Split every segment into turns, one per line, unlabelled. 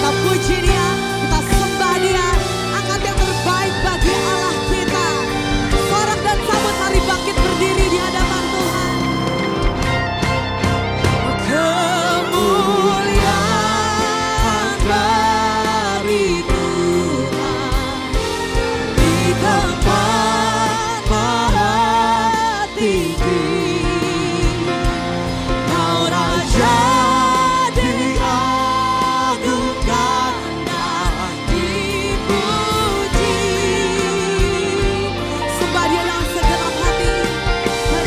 Kita puji Dia, kita sembah Dia, angkat yang terbaik bagi Allah kita. Sorak dan sambut, mari bangkit berdiri di hadapan Tuhan. Kemuliaan bagi Tuhan di tempat maha tinggi. Kau Raja diagungkan dan dipuji. Sembah Dia dengan segenap hati.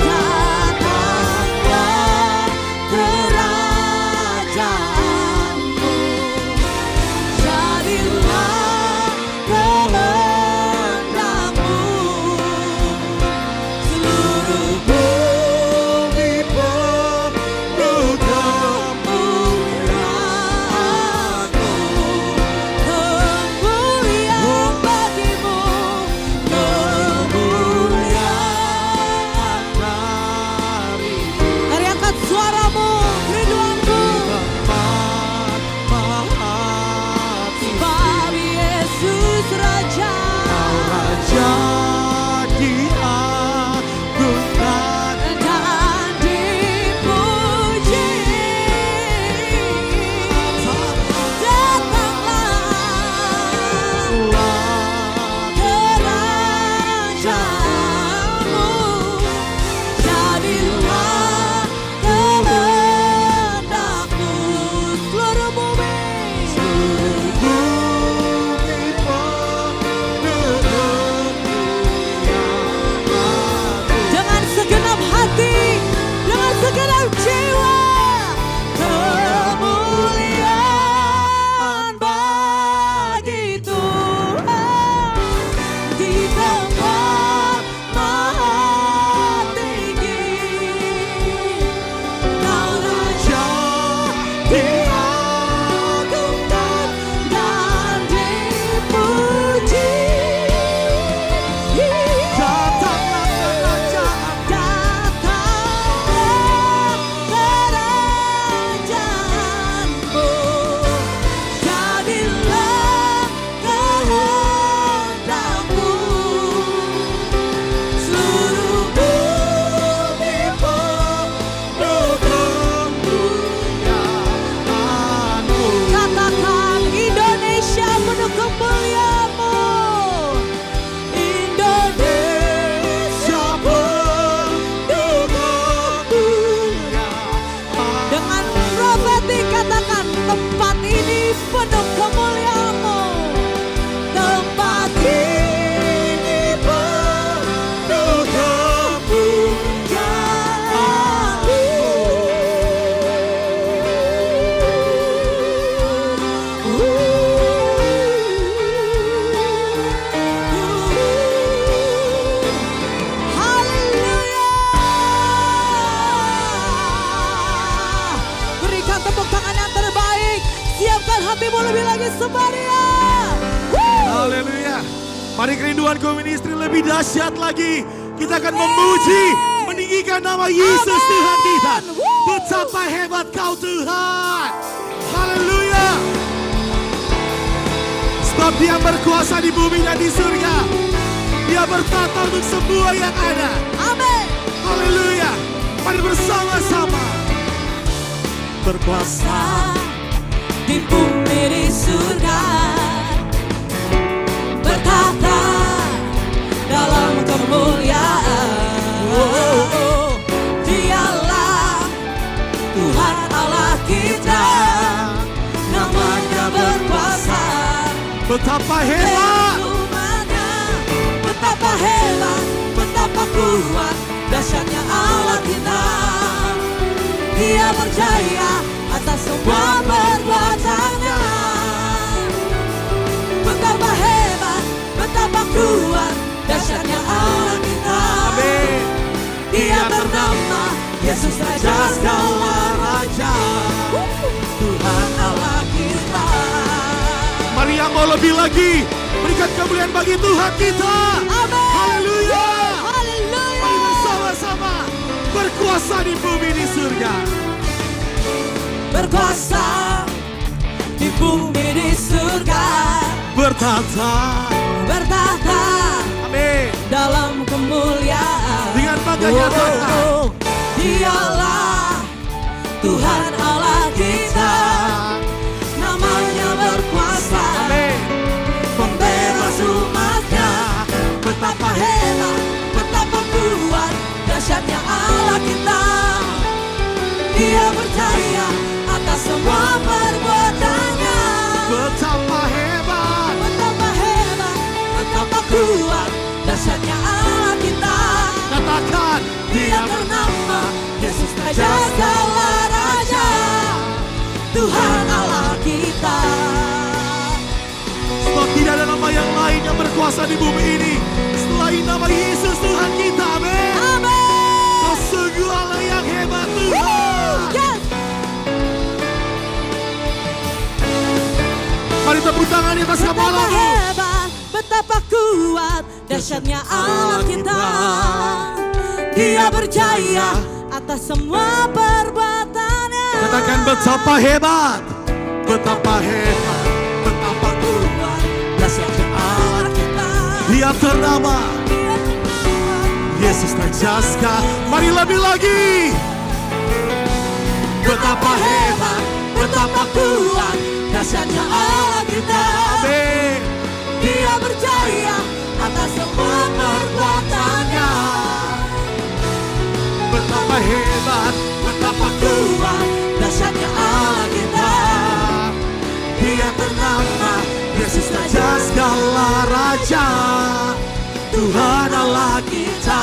Datanglah kerajaanmu, jadilah kehendakmu. Seluruh bumi penuh kemuliaan-Mu. Kemuliaan bagimu, kemuliaan dari. Mari angkat suaramu, kerinduanku. Sebab Yesus Raja. Dan dipuji. Datanglah kerajaanmu, jadilah kehendakmu. Seluruh bumi dengan segenap hati, dengan segenap jiwa. Kemuliaan bagi Tuhan di tempat maha tinggi. Kau Raja diagungkan dan dipuji. Datanglah kerajaanmu, jadilah kehendakmu. Seluruh bumi penuh kemuliaan-Mu. Katakan, Indonesia penuh kemuliaan-Mu. Indonesia penuh kemuliaan. Dengan profetik katakan, tempat ini penuh kemuliaan-Mu. Tempat ini penuh kemuliaan-Mu. Haleluya. Berikan tepuk tangan yang terbaik. Siapkan hatimu lebih lagi, sembah Dia.
Haleluya. Mari kerinduanku ministry lebih dahsyat lagi. Kita akan memuji, meninggikan nama Yesus Tuhan kita. Betapa hebat Kau Tuhan. Haleluya. Sebab Dia berkuasa di bumi dan di surga. Dia bertata untuk semua yang ada.
Amin.
Haleluya. Mari bersama-sama.
Berkuasa di bumi di surga, bertata dalam kemuliaan. Dialah Tuhan Allah kita, namanya berkuasa.
Betapa hebat.
Firman-Nya betapa hebat, betapa kuat, dahsyatnya Allah kita. Dia percaya atas semua perbuatannya. Betapa hebat, betapa kuat, dahsyatnya Allah kita.
Amin.
Dia bernama Yesus Raja segala raja, Tuhan Allah kita.
Mari yang mau lebih lagi, berikan kemuliaan bagi Tuhan kita.
Amin.
Haleluya.
Haleluya.
Mari bersama-sama berkuasa di bumi di surga.
Berkuasa di bumi di surga.
Bertata. Amin.
Dalam kemuliaan.
Dengan bangga nyatakan.
Dialah Tuhan Allah kita, namanya berkuasa, pembebas umatnya. Betapa hebat, betapa kuat, dahsyatnya Allah kita. Dia berjaya atas semua perbuatannya.
Betapa hebat,
betapa kuat, dahsyatnya Allah kita.
Katakan,
Dia bernama Yesus Raja segala Raja, Tuhan Allah kita.
sebab tidak ada nama yang lain yang berkuasa di bumi ini selain nama Yesus Tuhan kita. Amin.
Amin.
Kau sungguh Allah yang hebat Tuhan.
Yes.
Mari tepuk tangan di atas
Betapa
kepala.
hebat, betapa kuat, dahsyatnya Allah kita. Dia berjaya atas semua perbuatannya.
Katakan betapa hebat, betapa hebat, betapa kuat, dahsyatnya Allah kita. Dia ternama Yesus terjaska. Mari lebih lagi. Betapa hebat, betapa kuat, dahsyatnya Allah kita. Amin.
Dia berjaya atas semua perbuatannya.
Betapa hebat, betapa kuat, dahsyatnya Allah kita. Dia ternama Yesus Raja segala Raja, Tuhan Allah kita.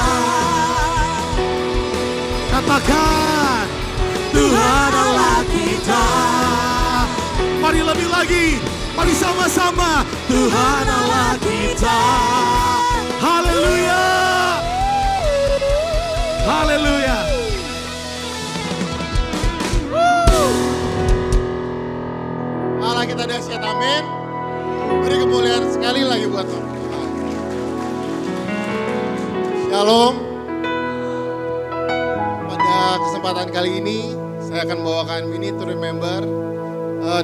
Katakan, Tuhan Allah kita. Mari lebih lagi, mari sama-sama. Tuhan Allah kita. Haleluya. Haleluya.
Allah kita dahsyat, amin. Beri kemuliaan sekali lagi buat Tuhan. Shalom. Pada kesempatan kali ini saya akan membawakan Minute to Remember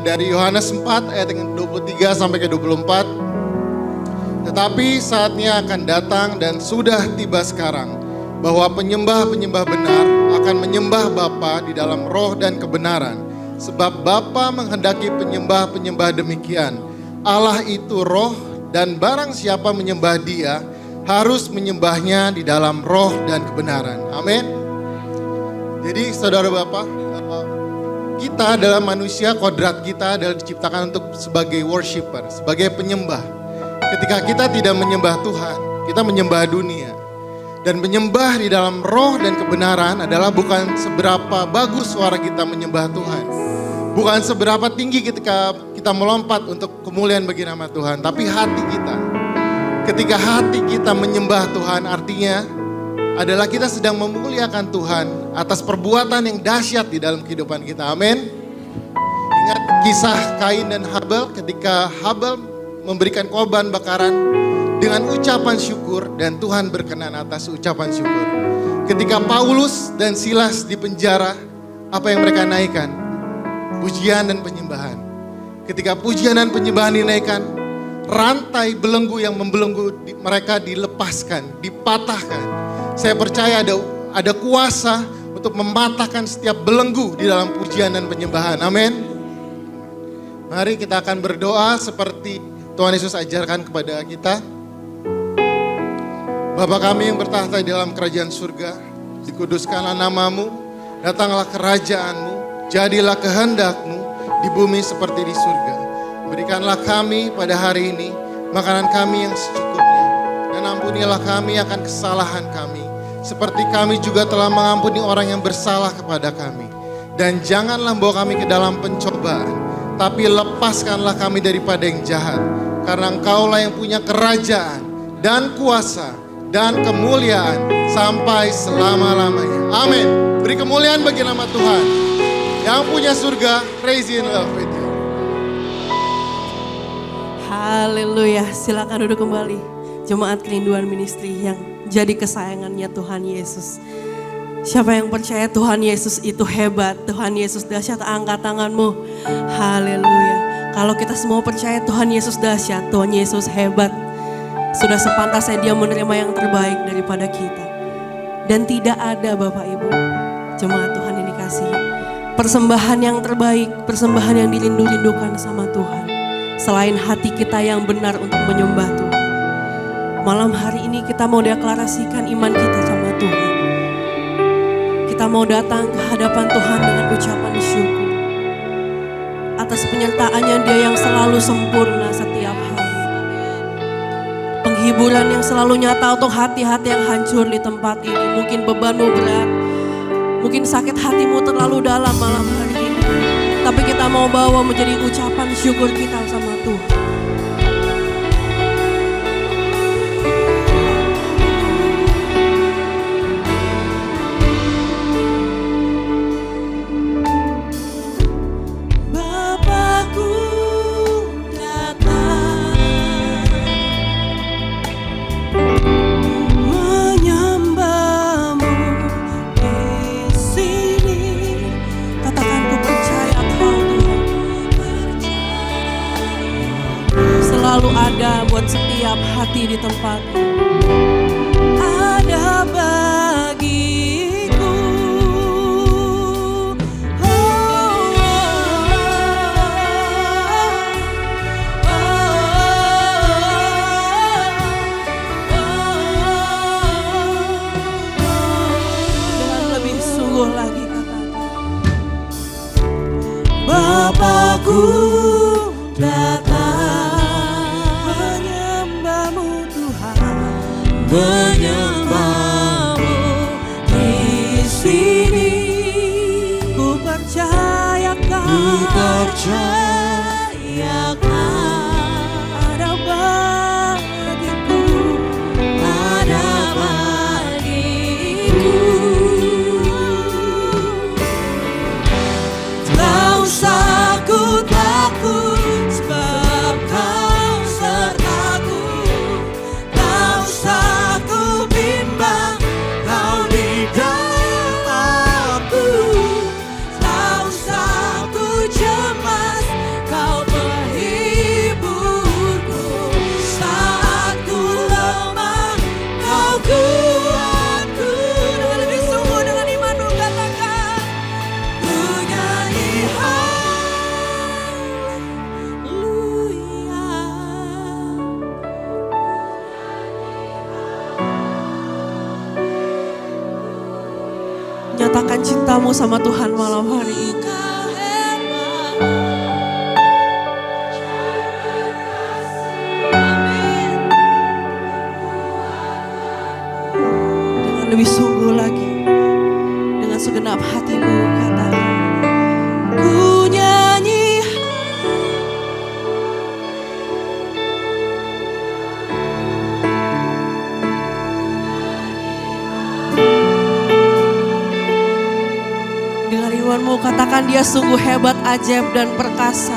dari Yohanes 4 ayat yang 23 sampai ke 24. Tetapi saatnya akan datang dan sudah tiba sekarang bahwa penyembah-penyembah benar akan menyembah Bapa di dalam roh dan kebenaran. Sebab Bapa menghendaki penyembah-penyembah demikian. Allah itu roh dan barang siapa menyembah Dia harus menyembahnya di dalam roh dan kebenaran. Amin. Jadi saudara Bapak, kita adalah manusia, kodrat kita adalah diciptakan untuk sebagai worshiper, sebagai penyembah. Ketika kita tidak menyembah Tuhan, kita menyembah dunia. Dan menyembah di dalam roh dan kebenaran adalah bukan seberapa bagus suara kita menyembah Tuhan. Bukan seberapa tinggi ketika kita melompat untuk kemuliaan bagi nama Tuhan. Tapi hati kita. Ketika hati kita menyembah Tuhan artinya adalah kita sedang memuliakan Tuhan atas perbuatan yang dahsyat di dalam kehidupan kita. Amin. Ingat kisah Kain dan Habel ketika Habel memberikan korban bakaran dengan ucapan syukur dan Tuhan berkenan atas ucapan syukur. Ketika Paulus dan Silas di penjara, apa yang mereka naikkan? Pujian dan penyembahan. Ketika pujian dan penyembahan dinaikkan, rantai belenggu yang membelenggu mereka dilepaskan, dipatahkan. Saya percaya ada kuasa untuk mematahkan setiap belenggu di dalam pujian dan penyembahan. Amin. Mari kita akan berdoa seperti Tuhan Yesus ajarkan kepada kita. Bapa kami yang bertahta di dalam kerajaan surga, dikuduskanlah namamu, datanglah kerajaanmu, jadilah kehendakmu di bumi seperti di surga. Berikanlah kami pada hari ini makanan kami yang secukupnya, dan ampunilah kami akan kesalahan kami, seperti kami juga telah mengampuni orang yang bersalah kepada kami. Dan janganlah bawa kami ke dalam pencobaan, tapi lepaskanlah kami daripada yang jahat, karena Engkaulah yang punya kerajaan dan kuasa dan kemuliaan sampai selama-lamanya. Amin. Beri kemuliaan bagi nama Tuhan. Yang punya surga, praise in love with you.
Haleluya. Silakan duduk kembali. Jemaat Kerinduan Ministry yang jadi kesayangannya Tuhan Yesus. Siapa yang percaya Tuhan Yesus itu hebat, Tuhan Yesus dahsyat, angkat tanganmu. Haleluya. Kalau kita semua percaya Tuhan Yesus dahsyat, Tuhan Yesus hebat, sudah sepantasnya Dia menerima yang terbaik daripada kita. Dan tidak ada Bapak Ibu, jemaat Tuhan yang dikasihi, persembahan yang terbaik, persembahan yang dirindu-rindukan sama Tuhan, selain hati kita yang benar untuk menyembah Tuhan. Malam hari ini kita mau deklarasikan iman kita sama Tuhan. Kita mau datang ke hadapan Tuhan dengan ucapan syukur atas penyertaannya Dia yang selalu sempurna setiap hari. Penghiburan yang selalu nyata untuk hati-hati yang hancur di tempat ini. Mungkin bebanmu berat, mungkin sakit hatimu terlalu dalam malam hari ini. Tapi kita mau bawa menjadi ucapan syukur kita sama Tuhan. Selalu ada buat setiap hati di tempat ini. Ada bagiku. Dengan lebih sungguh lagi katakan, Bapakku datang. Menyembahmu di sini, ku percayakan, ada bagiku, ada bagiku. Tak usah ku takut, sebab Kau sertaku. Tak usah ku bimbang, Kau di dalamku. Tak usah ku cemas, Kau penghiburku. Saat ku lemah, Kau kuatku. Dengan lebih sungguh, dengan imanmu katakan, ku nyanyi haleluya. Nyatakan cintamu sama Tuhan malam hari ini. Dengan lebih sungguh lagi, dengan segenap hatimu katakan, ku nyanyi. Dengan imanmu katakan, Dia sungguh hebat, ajaib dan perkasa.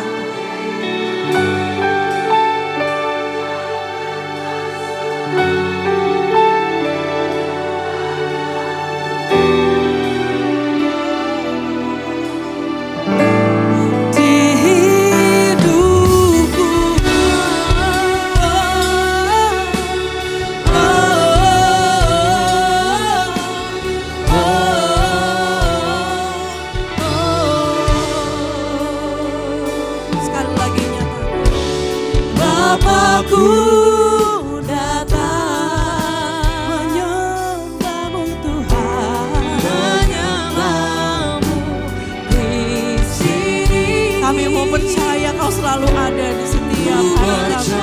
Di hidupku, sekali lagi nyatakan, Bapakku datang, menyembahmu Tuhan, menyembahmu di sini. Kami mau percaya Kau selalu ada di setiap hari kami.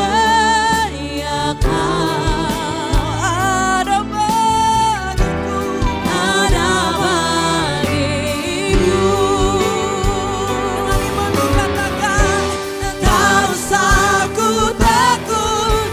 Ada bagiku, ada bagiku. Dengan imanmu katakan, tak usah ku takut,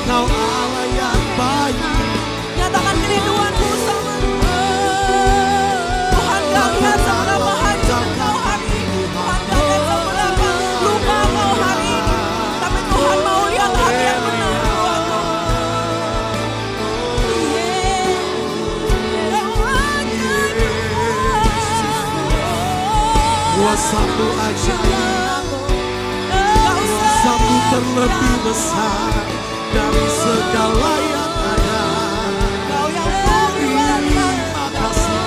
Engkau Allah yang baik.
Nyatakan kerinduanmu sama Tuhan. Gak lihat seberapa hancur engkau hari ini. Tuhan gak lihat seberapa luka engkau hari ini. Tapi Tuhan mau lihat hati yang benar buatmu.
Kuasamu ajaib, kuasamu terlebih besar dari segala yang ada. Terima kasih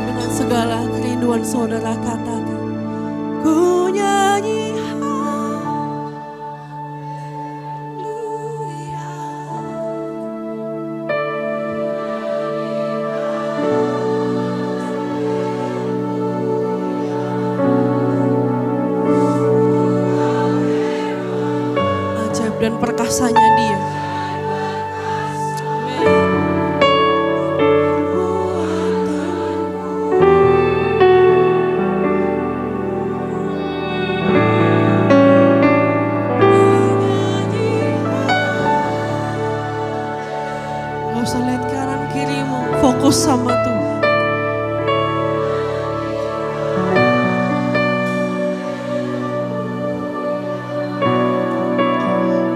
Dengan segala kerinduan saudara katakan, ku nyanyi ajaib dan perkasanya Dia. Gak usah lihat kanan kirimu, fokus sama Tuhan.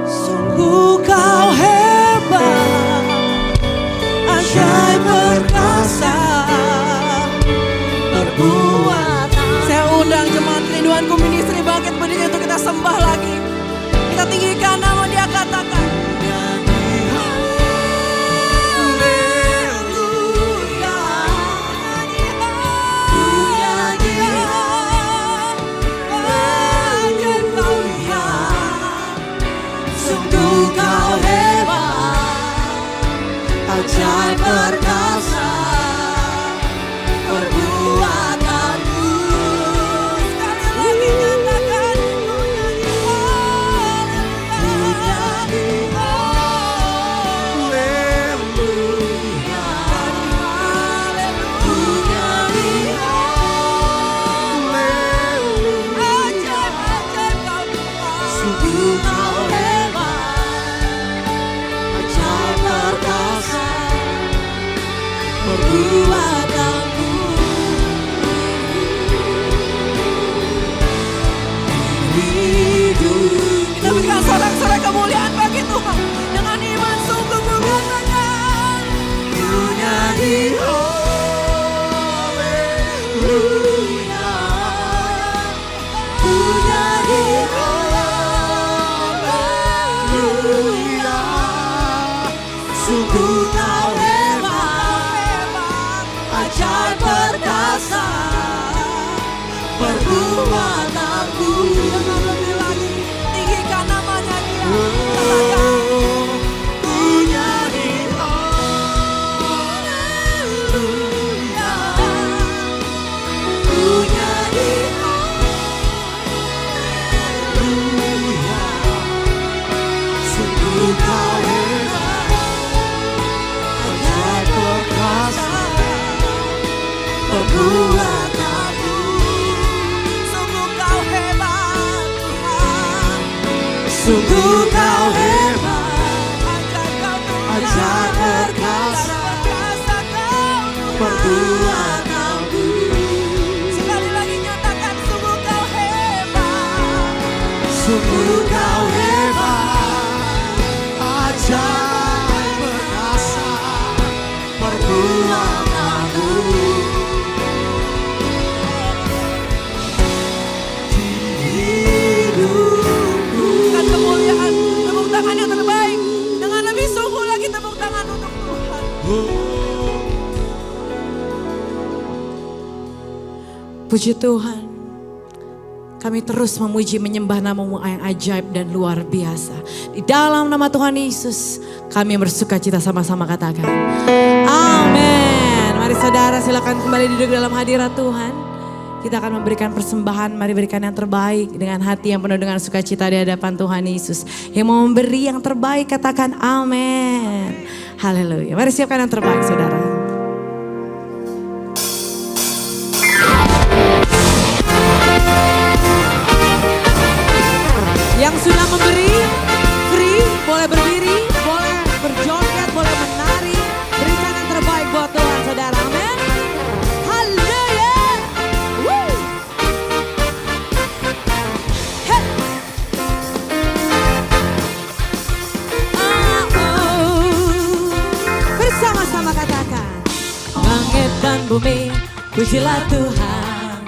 Sungguh kau hebat, ajaib perkasa, berbuat. Saya undang jemaat Kerinduanku Ministry bangkit berdiri untuk kita sembah lagi. Kita tinggikan nama Dia, katakan. Ajaib perkasa perbuatanmu. Sekali lagi nyatakan, ku nyanyi haleluya, ku nyanyi haleluya. Ajaib-ajaib kau buat, sungguh kau hebat, ajaib perkasa perbuatanmu. Kita berikan sorak-sorai kemuliaan bagi Tuhan. Dengan iman sungguh mengatakan, ku nyanyi haleluya, ku nyanyi haleluya. Sungguh kau hebat, ajaib perkasa perbuatanmu. Jangan lebih lagi, tinggikan namanya Dia. Katakan, ku nyanyi haleluya, ku nyanyi haleluya. Sungguh kau hebat, ajaib perkasa perbuatanmu. Sungguh kau hebat Tuhan, sungguh kau hebat, ajaib perkasa perbuatanmu. Sekali lagi nyatakan, sungguh kau hebat, sungguh kau hebat, ajaib perkasa perbuatanmu. Berikan kemuliaan, tepuk tangan yang terbaik. Dengan lebih sungguh lagi tepuk tangan untuk Tuhan. Puji Tuhan, kami terus memuji menyembah nama-Mu yang ajaib dan luar biasa. Di dalam nama Tuhan Yesus, kami bersuka cita sama-sama katakan, amin. Mari saudara silakan kembali duduk dalam hadirat Tuhan. Kita akan memberikan persembahan, mari berikan yang terbaik dengan hati yang penuh dengan sukacita di hadapan Tuhan Yesus. Yang mau memberi yang terbaik katakan amin. Haleluya. Mari siapkan yang terbaik saudara. dan bumi, pujilah Tuhan.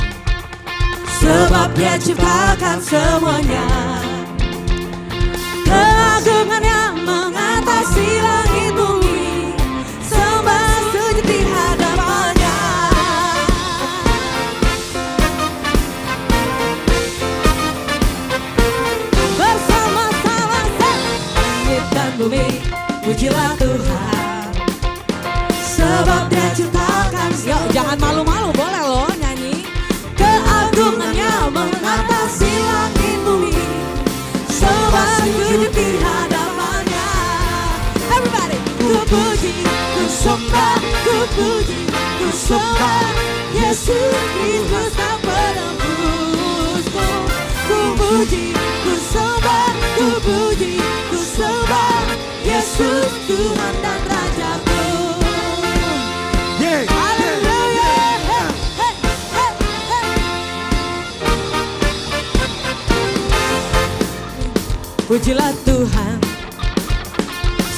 Sebab Dia ciptakan semuanya. Keagungannya mengatasi langit bumi, sembah sujud di hadapannya. Bersama-sama langit dan bumi, pujilah Tuhan. Sebab Dia ciptakan. Yuk jangan malu-malu, boleh loh nyanyi. Keagungannya mengatasi langit bumi, sembah sujud di hadapannya. Everybody, ku puji, ku sembah, ku puji, ku sembah Yesus Kristus Sang Penebusku. Ku puji, ku sembah, ku puji, ku sembah Yesus Tuhan dan Rajaku. Haleluya. Hey, hey, hey. Pujilah Tuhan,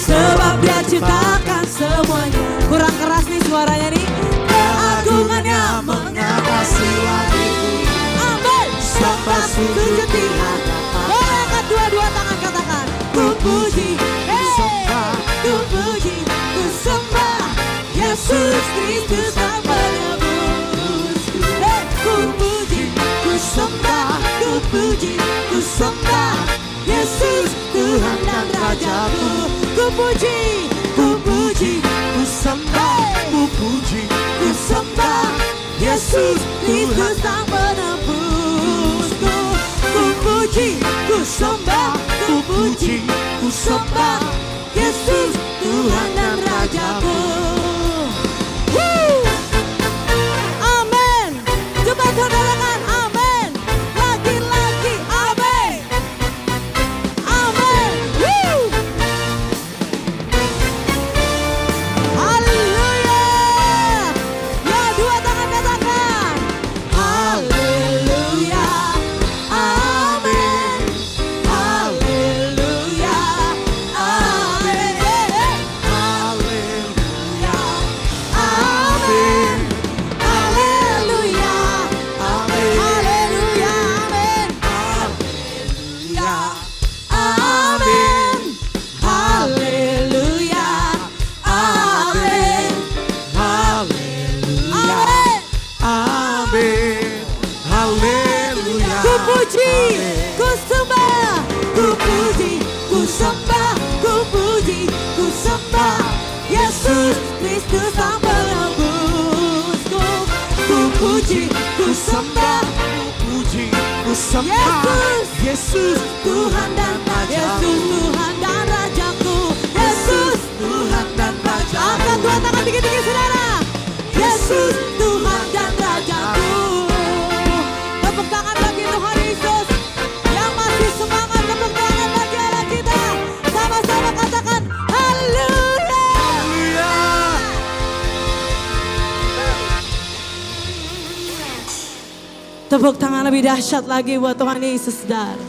sebab Dia ciptakan semuanya. Kurang keras nih suaranya nih. Keagungannya mengatasi langit bumi. Amin. Sembah sujud di hadapan. Boleh angkat dua-dua tangan, katakan. Ku puji, ku puji, ku sembah Yesus Kristus Sang Penebusku. Ku puji, ku sembah, ku puji, ku sembah Yesus Tuhan dan Rajaku. Ku puji, ku puji, ku sembah, ku puji, ku sembah Yesus Kristus Sang Penebusku. Ku puji, ku sembah, ku puji, ku sembah Yesus Tuhan dan Rajaku. Amin. Coba saudarakan, amin. Lagi-lagi, amin. Amin. Haleluya. Ya, dua tangan katakan. Haleluya. Amin. Haleluya. Amin. Haleluya. Amin. Haleluya. Amin. Haleluya. Amin. Haleluya. Amin.
Amin. Haleluya.
Ku puji, ku sembah, ku puji, ku sembah, ku puji, ku sembah Yesus Kristus Sang Penebusku. Ku puji, ku sembah,
Puji, ku sembah Yesus
Tuhan dan Rajaku. Yesus Tuhan dan Rajaku. Yesus
Tuhan dan Raja.
angkat dua tangan tinggi-tinggi saudara. Yesus Tuhan dan Rajaku. Tepuk tangan bagi Tuhan Yesus yang masih semangat. Tepuk tangan bagi Allah kita. Sama-sama katakan haleluya.
Haleluya.
Tepuk tangan lebih dahsyat lagi buat Tuhan Yesus, saudara.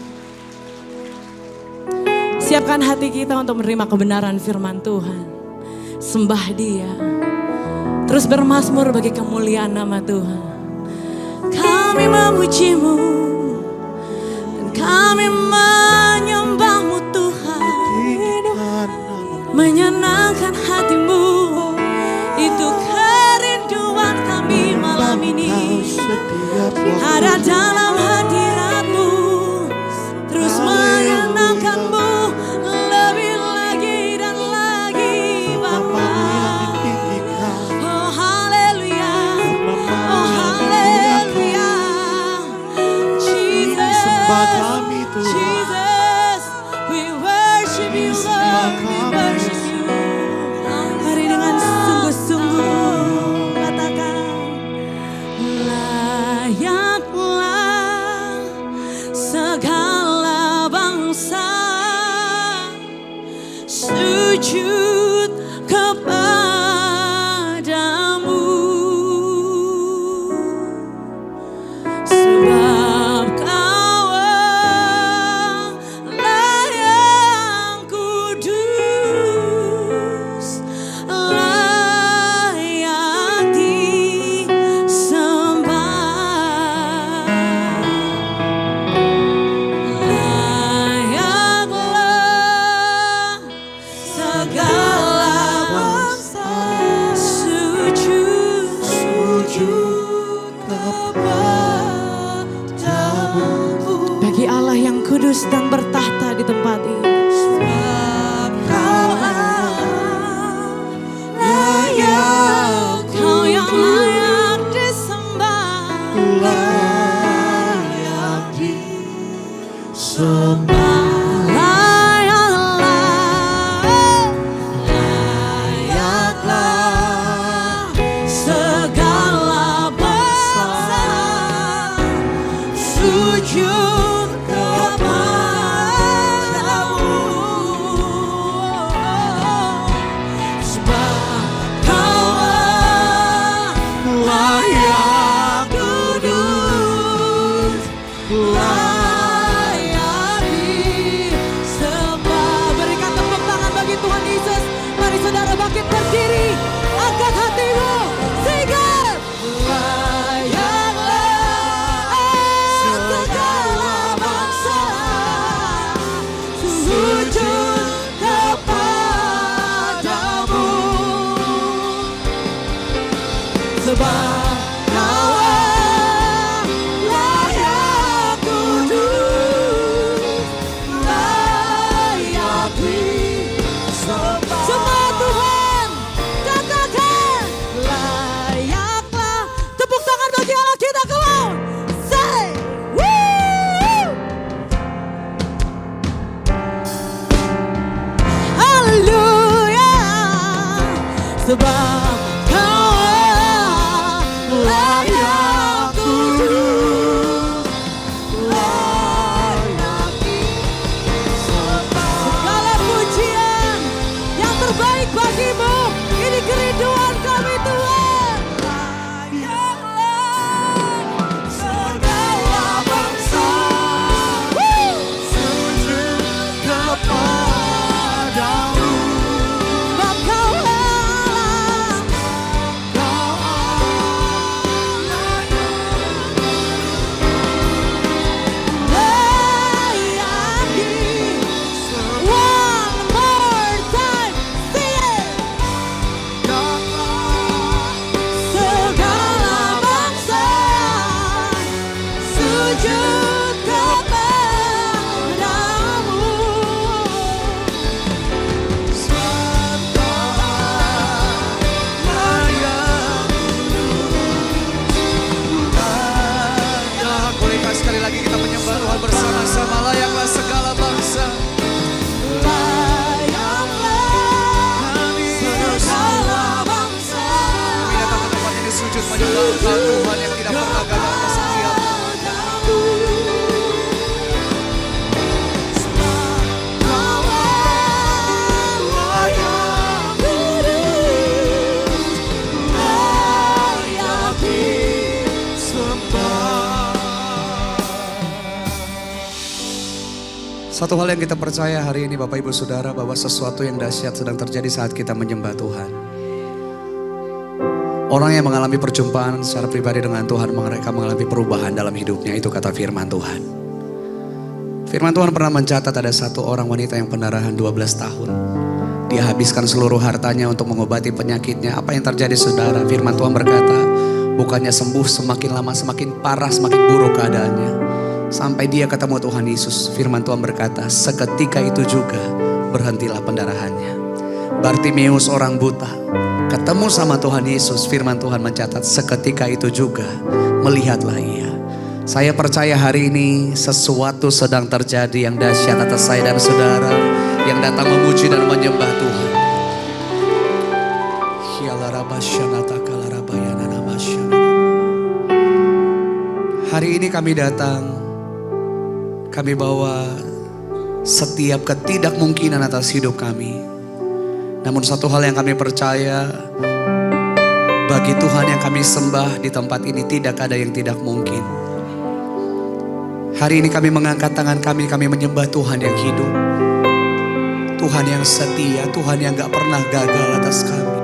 Siapkan hati kita untuk menerima kebenaran firman Tuhan. Sembah Dia. Terus bermazmur bagi kemuliaan nama Tuhan. Kami memuji-Mu dan kami menyembah-Mu Tuhan. Menyenangkan hati-Mu, itu kerinduan kami malam ini. Ada dalam hadirat-Mu, terus menyenangkan-Mu lebih lagi dan lagi Bapa. Oh haleluya, oh haleluya. Jesus, Jesus, we worship You Lord, we worship You. Mari dengan sungguh-sungguh katakan layan
kudus dan bertahta di tempat ini.
Sebab Kau layak,
Kau yang layak disembah.
Layak disembah.
Layaklah segala bangsa sujud kepadamu. Sebab Kau layak kudus, layak disembah. Berikan tepuk tangan bagi Tuhan Yesus. Mari saudara bangkit berdiri, angkat hatimu, singkat. Layaklah segala bangsa sujud kepadamu. Sebab Kau layak kudus, layak disembah. Semua Tuhan, katakan layaklah. Tepuk tangan bagi Allah kita, come on. Say, woo! Haleluya. Sebab Kau layak kudus, layak disembah. Segala pujian yang terbaik bagimu, ini kerinduan kami Tuhan. Layaklah segala bangsa sujud kepadamu. Sebab Kau layak disembah. One more time, sing it. Segala bangsa sujud kepadamu.
Sebab Kau layak
Layak, bolehkah sekali lagi kita menyembah Tuhan bersama-sama? Layaklah segala bangsa.
Layaklah segala bangsa
Kami datang ke tempat ini sujud menyembah Engkau Tuhan yang tidak pernah gagal atas setiap.
kepadamu. Sebab Kau layak kudus, layak
Satu hal yang kita percaya hari ini Bapak Ibu Saudara, bahwa sesuatu yang dahsyat sedang terjadi saat kita menyembah Tuhan. Orang yang mengalami perjumpaan secara pribadi dengan Tuhan, mereka mengalami perubahan dalam hidupnya. Itu kata firman Tuhan. Firman Tuhan pernah mencatat ada satu orang wanita yang pendarahan 12 tahun. Dia habiskan seluruh hartanya untuk mengobati penyakitnya. Apa yang terjadi saudara? Firman Tuhan berkata, bukannya sembuh, semakin lama semakin parah, semakin buruk keadaannya. Sampai dia ketemu Tuhan Yesus. Firman Tuhan berkata, seketika itu juga berhentilah pendarahannya. Bartimeus orang buta ketemu sama Tuhan Yesus. Firman Tuhan mencatat, seketika itu juga melihatlah ia. Saya percaya hari ini sesuatu sedang terjadi yang dahsyat atas saya dan saudara yang datang memuji dan menyembah Tuhan. Hari ini kami datang, kami bawa setiap ketidakmungkinan atas hidup kami. Namun satu hal yang kami percaya, bagi Tuhan yang kami sembah di tempat ini tidak ada yang tidak mungkin. Hari ini kami mengangkat tangan kami menyembah Tuhan yang hidup. Tuhan yang setia, Tuhan yang gak pernah gagal atas kami.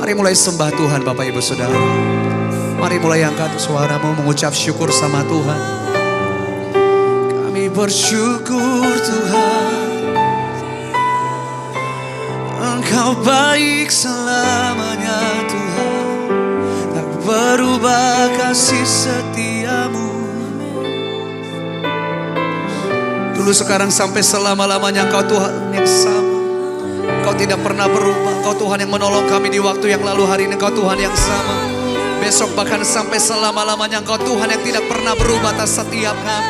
Mari mulai sembah Tuhan Bapak Ibu Saudara. Mari mulai angkat suaramu mengucap syukur sama Tuhan. Kami bersyukur Tuhan, Engkau baik selamanya Tuhan, tak berubah kasih setiamu. Dulu, sekarang, sampai selama-lamanya Engkau Tuhan yang sama. Engkau tidak pernah berubah. Engkau Tuhan yang menolong kami di waktu yang lalu, hari ini Engkau Tuhan yang sama. Besok bahkan sampai selama-lamanya Engkau Tuhan yang tidak pernah berubah atas setiap kami.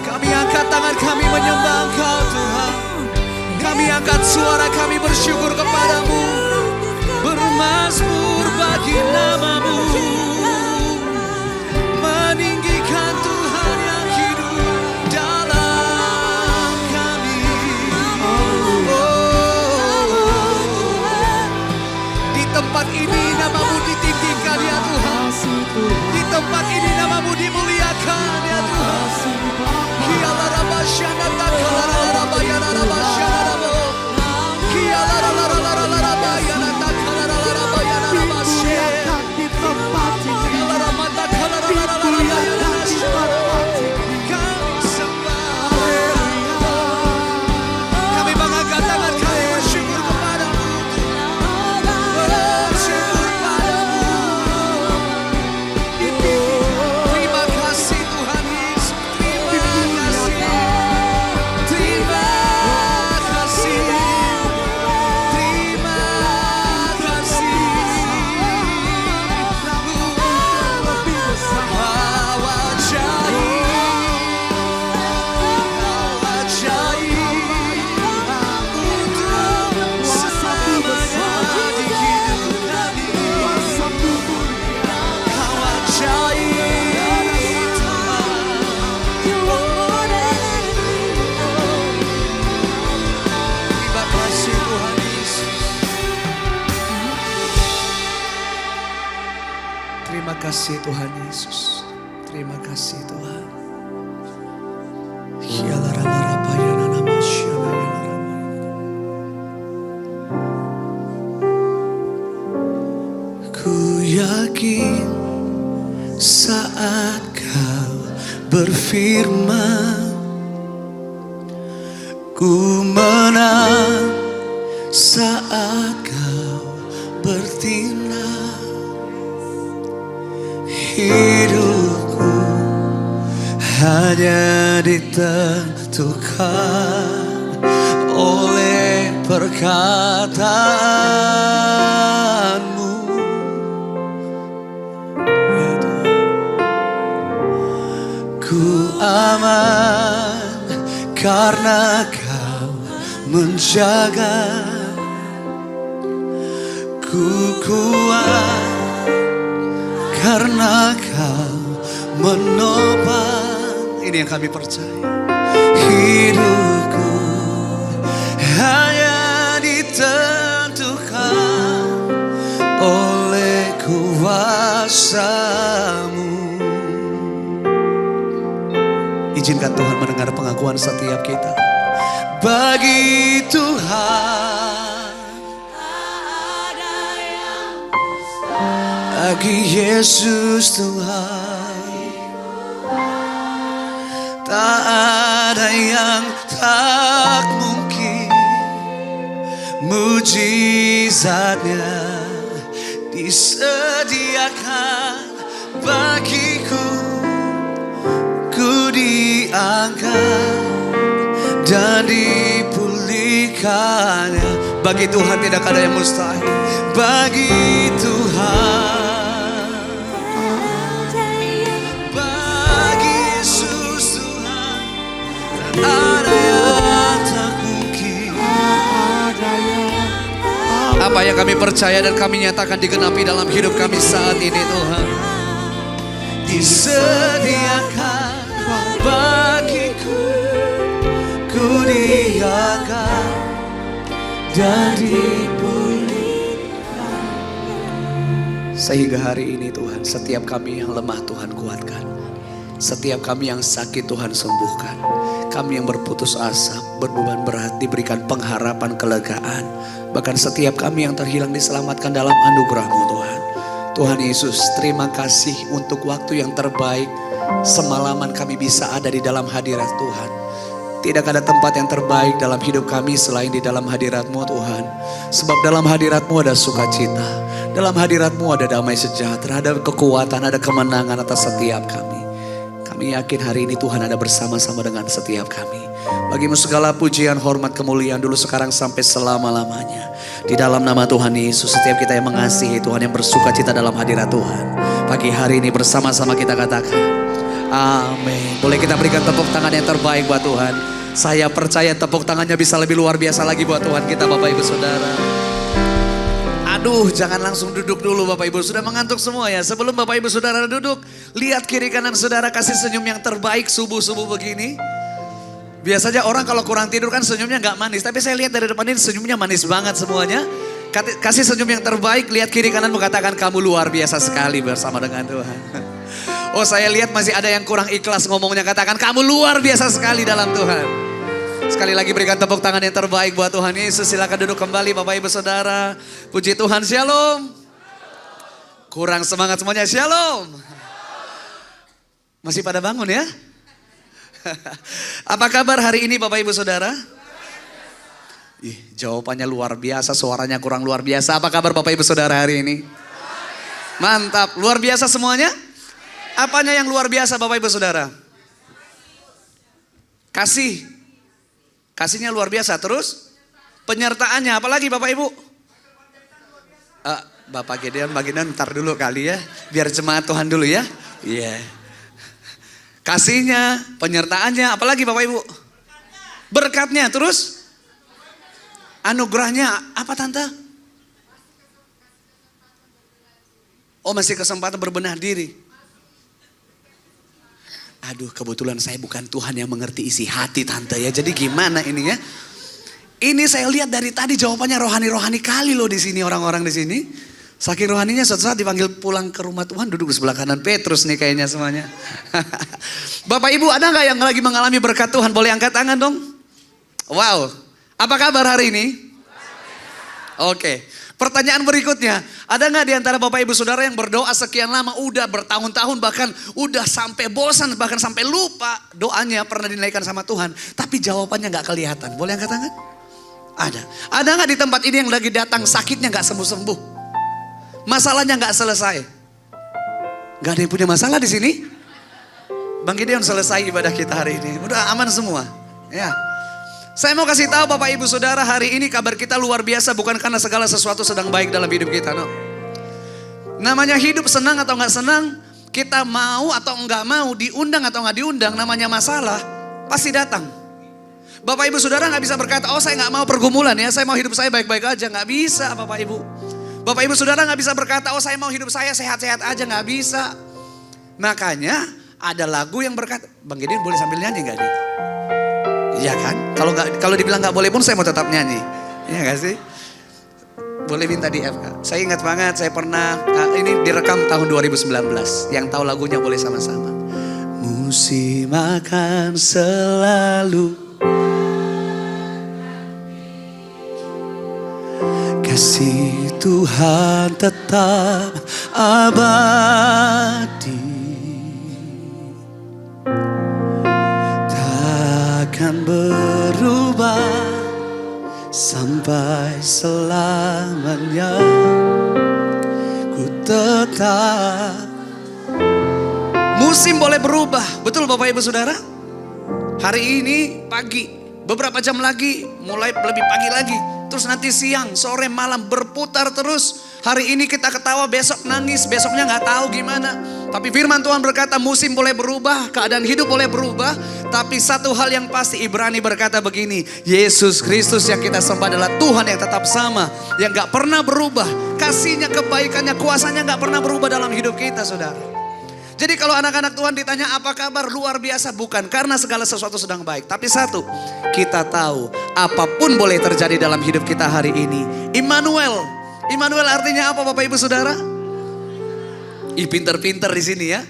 Kami angkat tangan kami menyembah Engkau Tuhan. Kami angkat suara kami bersyukur kepadamu. Bermazmur bagi nama-Mu. Meninggikan Tuhan yang hidup dalam kami. Di tempat ini nama-Mu ditinggikan ya Tuhan. Di tempat ini nama-Mu dimuliakan ya Tuhan. Kami mengangkat tangan kami bersyukur kepadamu. Bersyukur padamu. Terima kasih Tuhan Yesus. Terima kasih. Terima kasih. Terima kasih. Kau ajaib. Kau ajaib. Untuk selamanya di hidup kami. Kau ajaib Tuhan. Terima kasih Tuhan Yesus. Terima kasih Tuhan Yesus. Terima kasih Tuhan. Ku yakin saat Kau berfirman, ku menang saat Kau bertindak. Hidupku hanya ditentukan oleh perkataanmu. Ya Tuhan. Ku aman karena Kau menjaga. Ku kuat karena Kau menopang. Ini yang kami percaya. Hidupku hanya ditentukan oleh kuasa-Mu. Izinkan Tuhan mendengar pengakuan setiap kita. Bagi Tuhan, bagi Yesus Tuhan, tak ada yang tak mungkin. Mujizatnya disediakan bagiku. Ku diangkat dan dipulihkannya. Bagi Tuhan tidak ada yang mustahil. Bagi Tuhan, bagi Yesus Tuhan, tak ada yang tak mungkin. Apa yang kami percaya dan kami nyatakan digenapi dalam hidup kami saat ini Tuhan. Disediakan bagiku, ku diangkat dan dipulihkan. Sehingga hari ini Tuhan, setiap kami yang lemah Tuhan kuatkan. Setiap kami yang sakit Tuhan sembuhkan. Kami yang berputus asa, berbeban berat diberikan pengharapan, kelegaan. Bahkan setiap kami yang terhilang diselamatkan dalam anugerah-Mu Tuhan. Tuhan Yesus, terima kasih untuk waktu yang terbaik. Semalaman kami bisa ada di dalam hadirat Tuhan. Tidak ada tempat yang terbaik dalam hidup kami selain di dalam hadirat-Mu Tuhan. Sebab dalam hadirat-Mu ada sukacita. Dalam hadirat-Mu ada damai sejahtera, ada kekuatan, ada kemenangan atas setiap kami. Kami yakin hari ini Tuhan ada bersama-sama dengan setiap kami. Bagimu segala pujian, hormat, kemuliaan dulu, sekarang, sampai selama-lamanya. Di dalam nama Tuhan Yesus, setiap kita yang mengasihi Tuhan, yang bersukacita dalam hadirat Tuhan, pagi hari ini bersama-sama kita katakan amin. Boleh kita berikan tepuk tangan yang terbaik buat Tuhan. Saya percaya tepuk tangannya bisa lebih luar biasa lagi buat Tuhan kita, Bapak Ibu Saudara. Aduh, jangan langsung duduk dulu Bapak Ibu. Sudah mengantuk semua ya? Sebelum Bapak Ibu Saudara duduk, lihat kiri kanan saudara, kasih senyum yang terbaik subuh-subuh begini. Biasanya orang kalau kurang tidur kan senyumnya gak manis. Tapi saya lihat dari depan ini senyumnya manis banget semuanya. Kasih senyum yang terbaik, lihat kiri kanan, mengatakan kamu luar biasa sekali bersama dengan Tuhan. Oh, saya lihat masih ada yang kurang ikhlas ngomongnya, katakan kamu luar biasa sekali dalam Tuhan. Sekali lagi berikan tepuk tangan yang terbaik buat Tuhan Yesus. Silakan duduk kembali Bapak Ibu Saudara. Puji Tuhan, shalom. Kurang semangat semuanya, shalom. Masih pada bangun ya? Apa kabar hari ini Bapak Ibu Saudara? Jawabannya luar biasa, suaranya kurang luar biasa. Apa kabar Bapak Ibu Saudara hari ini? Mantap, luar biasa semuanya? Apanya yang luar biasa Bapak Ibu Saudara? Kasih. Kasihnya luar biasa. Terus penyertaannya apalagi Bapak Ibu? Bapak Gideon ntar dulu kali ya. Biar jemaat Tuhan dulu ya. Iya. Kasihnya, penyertaannya, apalagi Bapak Ibu? Berkatnya, terus? Anugerahnya, apa Tante? Oh, masih kesempatan berbenah diri. Aduh, kebetulan saya bukan Tuhan yang mengerti isi hati Tante ya. Jadi gimana ini ya? Ini saya lihat dari tadi jawabannya rohani-rohani kali loh di sini, orang-orang di sini. Saking rohaninya suatu saat dipanggil pulang ke rumah Tuhan, duduk di sebelah kanan Petrus nih kayaknya semuanya. Bapak Ibu, ada nggak yang lagi mengalami berkat Tuhan? Boleh angkat tangan dong? Wow, apa kabar hari ini? Oke, pertanyaan berikutnya. Ada nggak di antara Bapak Ibu Saudara yang berdoa sekian lama, udah bertahun-tahun, bahkan udah sampai bosan, bahkan sampai lupa doanya pernah dinaikkan sama Tuhan, tapi jawabannya nggak kelihatan? Boleh angkat tangan? Ada. Ada nggak di tempat ini yang lagi datang sakitnya nggak sembuh-sembuh? Masalahnya nggak selesai? Nggak ada yang punya masalah di sini? Bang Gideon, selesai ibadah kita hari ini. Udah aman semua. Ya. Saya mau kasih tahu Bapak Ibu Saudara, hari ini kabar kita luar biasa, bukan karena segala sesuatu sedang baik dalam hidup kita, no. Namanya hidup senang atau nggak senang, kita mau atau nggak mau, diundang atau nggak diundang, namanya masalah pasti datang. Bapak Ibu Saudara nggak bisa berkata, oh saya nggak mau pergumulan ya, saya mau hidup saya baik-baik aja. Nggak bisa Bapak Ibu. Bapak Ibu Saudara nggak bisa berkata, oh saya mau hidup saya sehat-sehat aja. Nggak bisa. Makanya ada lagu yang berkata, Bang Gideon boleh sambil nyanyi nggak nih? Iya kan? Kalau dibilang nggak boleh pun saya mau tetap nyanyi. Iya nggak sih? Boleh minta di FK. Saya ingat banget, saya pernah, ini direkam tahun 2019. Yang tahu lagunya boleh sama-sama. Musim akan selalu kasih Tuhan tetap abadi. Takkan berubah sampai selamanya. Ku tetap. Musim boleh berubah, betul Bapak Ibu Saudara? Hari ini pagi, beberapa jam lagi mulai lebih pagi lagi. Terus nanti siang, sore, malam berputar terus. Hari ini kita ketawa, besok nangis, besoknya gak tahu gimana. Tapi firman Tuhan berkata musim boleh berubah, keadaan hidup boleh berubah. Tapi satu hal yang pasti, Ibrani berkata begini, Yesus Kristus yang kita sembah adalah Tuhan yang tetap sama, yang gak pernah berubah. Kasihnya, kebaikannya, kuasanya gak pernah berubah dalam hidup kita saudara. Jadi kalau anak-anak Tuhan ditanya apa kabar, luar biasa, bukan karena segala sesuatu sedang baik. Tapi satu, kita tahu apapun boleh terjadi dalam hidup kita hari ini. Immanuel. Immanuel artinya apa Bapak Ibu Saudara? Pinter-pinter di sini ya.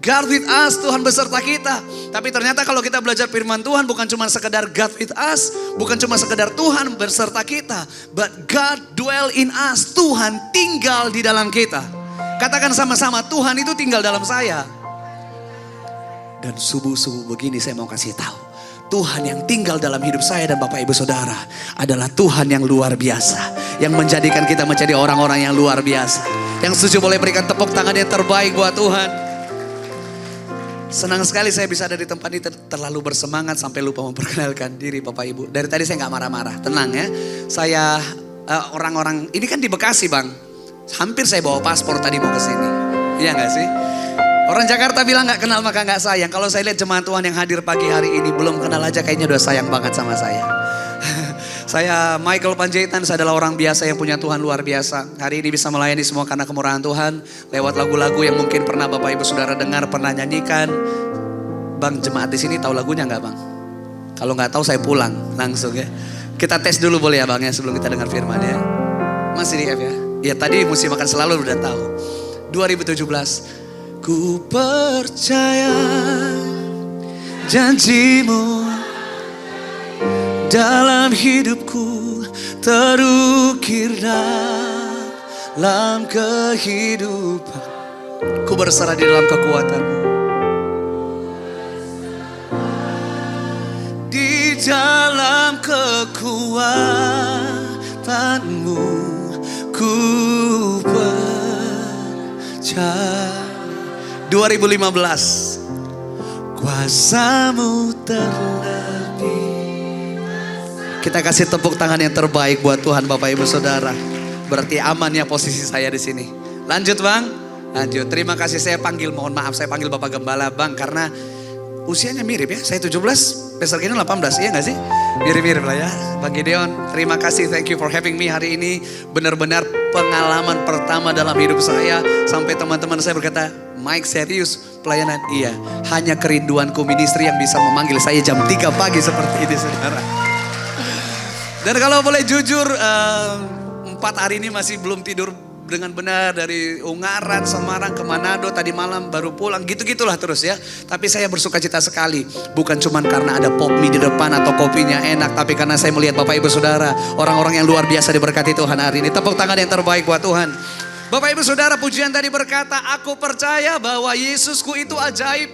God with us, Tuhan beserta kita. Tapi ternyata kalau kita belajar firman Tuhan bukan cuma sekedar God with us, bukan cuma sekedar Tuhan beserta kita, but God dwell in us, Tuhan tinggal di dalam kita. Katakan sama-sama, Tuhan itu tinggal dalam saya. Dan subuh-subuh begini saya mau kasih tahu. Tuhan yang tinggal dalam hidup saya dan Bapak Ibu Saudara adalah Tuhan yang luar biasa. Yang menjadikan kita menjadi orang-orang yang luar biasa. Yang setuju boleh berikan tepuk tangan yang terbaik buat Tuhan. Senang sekali saya bisa ada di tempat ini, terlalu bersemangat sampai lupa memperkenalkan diri Bapak Ibu. Dari tadi saya gak marah-marah, tenang ya. Saya orang-orang, ini kan di Bekasi Bang. Hampir saya bawa paspor tadi mau ke sini. Iya gak sih? Orang Jakarta bilang gak kenal maka gak sayang. Kalau saya lihat jemaat Tuhan yang hadir pagi hari ini belum kenal aja kayaknya udah sayang banget sama saya. Saya Michael Panjaitan, saya adalah orang biasa yang punya Tuhan luar biasa. Hari ini bisa melayani semua karena kemurahan Tuhan. Lewat lagu-lagu yang mungkin pernah Bapak Ibu Saudara dengar, pernah nyanyikan. Bang, jemaat di sini tahu lagunya gak Bang? Kalau gak tahu saya pulang langsung ya. Kita tes dulu boleh ya Bang ya sebelum kita dengar firman ya. Masih di F ya? Ya tadi mesti makan selalu udah tahu. 2017. Ku percaya janjimu dalam hidupku terukir dalam kehidupan. Ku berserah di dalam kekuatanmu. Di dalam kekuatanmu ku percaya. 2015 kuasamu terlebih. Kita kasih tepuk tangan yang terbaik buat Tuhan Bapak Ibu Saudara. Berarti amannya posisi saya di sini. Lanjut Bang, lanjut. Terima kasih saya panggil, mohon maaf saya panggil Bapak Gembala Bang karena usianya mirip ya. Saya 17, Pastor Gideon 18, iya gak sih? Mirip-mirip lah ya. Bang Gideon, terima kasih, thank you for having me hari ini. Benar-benar pengalaman pertama dalam hidup saya. Sampai teman-teman saya berkata, Mike serius pelayanan? Iya, hanya kerinduanku ministry yang bisa memanggil saya jam 3 pagi seperti ini saudara. Dan kalau boleh jujur, 4 hari ini masih belum tidur dengan benar. Dari Ungaran, Semarang ke Manado, tadi malam baru pulang, gitu-gitulah terus ya. Tapi saya bersuka cita sekali, bukan cuma karena ada pop mie di depan atau kopinya enak, tapi karena saya melihat Bapak Ibu Saudara, orang-orang yang luar biasa diberkati Tuhan hari ini. Tepuk tangan yang terbaik buat Tuhan. Bapak Ibu Saudara, pujian tadi berkata, aku percaya bahwa Yesusku itu ajaib.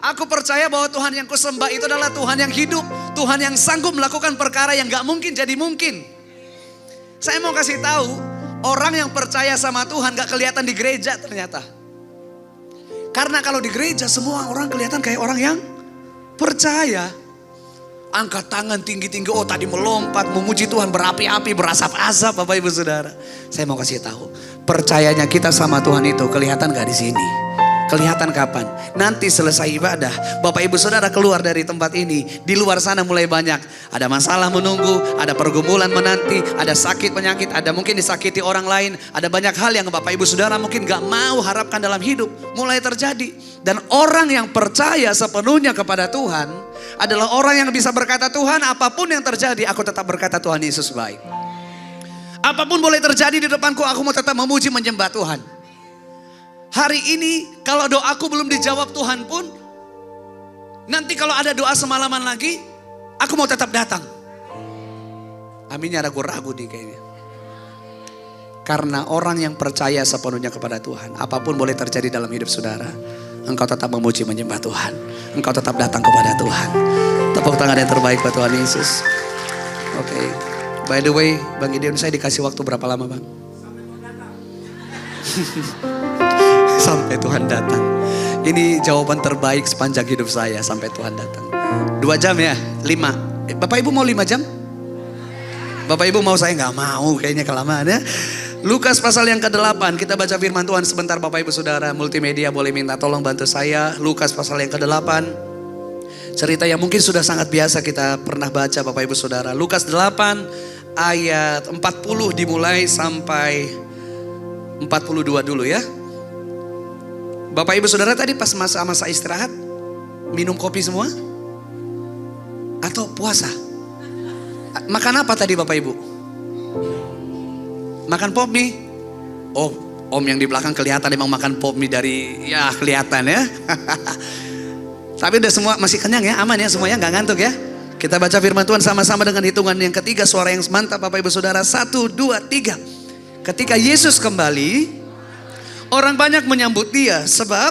Aku percaya bahwa Tuhan yang kusembah itu adalah Tuhan yang hidup, Tuhan yang sanggup melakukan perkara yang gak mungkin jadi mungkin. Saya mau kasih tahu, orang yang percaya sama Tuhan gak kelihatan di gereja ternyata. Karena kalau di gereja semua orang kelihatan kayak orang yang percaya. Angkat tangan tinggi-tinggi, oh tadi melompat, memuji Tuhan berapi-api, berasap-asap Bapak Ibu Saudara. Saya mau kasih tahu, percayanya kita sama Tuhan itu kelihatan gak di sini? Kelihatan kapan? Nanti selesai ibadah, Bapak Ibu Saudara keluar dari tempat ini, di luar sana mulai banyak. Ada masalah menunggu, ada pergumulan menanti, ada sakit penyakit, ada mungkin disakiti orang lain. Ada banyak hal yang Bapak Ibu Saudara mungkin gak mau harapkan dalam hidup, mulai terjadi. Dan orang yang percaya sepenuhnya kepada Tuhan adalah orang yang bisa berkata, Tuhan apapun yang terjadi aku tetap berkata Tuhan Yesus baik. Apapun boleh terjadi di depanku, aku mau tetap memuji menyembah Tuhan. Hari ini kalau doaku belum dijawab Tuhan pun, nanti kalau ada doa semalaman lagi, aku mau tetap datang. Aminnya ragu-ragu nih kayaknya. Karena orang yang percaya sepenuhnya kepada Tuhan, apapun boleh terjadi dalam hidup saudara, engkau tetap memuji menyembah Tuhan. Engkau tetap datang kepada Tuhan. Tepuk tangan yang terbaik buat Tuhan Yesus. Oke. By the way, Bang Gideon, saya dikasih waktu berapa lama Bang? Sampai Tuhan datang. Ini jawaban terbaik sepanjang hidup saya, sampai Tuhan datang. 2 jam ya? 5. Bapak Ibu mau 5 jam? Bapak Ibu mau? Saya gak mau, kayaknya kelamaan ya. Lukas pasal yang ke-8, kita baca firman Tuhan sebentar Bapak Ibu Saudara. Multimedia boleh minta tolong bantu saya. Lukas pasal yang ke-8. Cerita yang mungkin sudah sangat biasa kita pernah baca Bapak Ibu Saudara. Lukas 8 ayat 40 dimulai sampai 42 dulu ya. Bapak Ibu Saudara tadi pas masa istirahat minum kopi semua? Atau puasa? Makan apa tadi Bapak Ibu? Makan pop mie? Oh, om yang di belakang kelihatan emang makan pop mie dari, ya kelihatan ya. Tapi udah semua masih kenyang ya, aman ya semuanya, gak ngantuk ya. Kita baca firman Tuhan sama-sama dengan hitungan yang ketiga, suara yang mantap Bapak Ibu Saudara. 1, 2, 3. Ketika Yesus kembali, Orang banyak menyambut dia sebab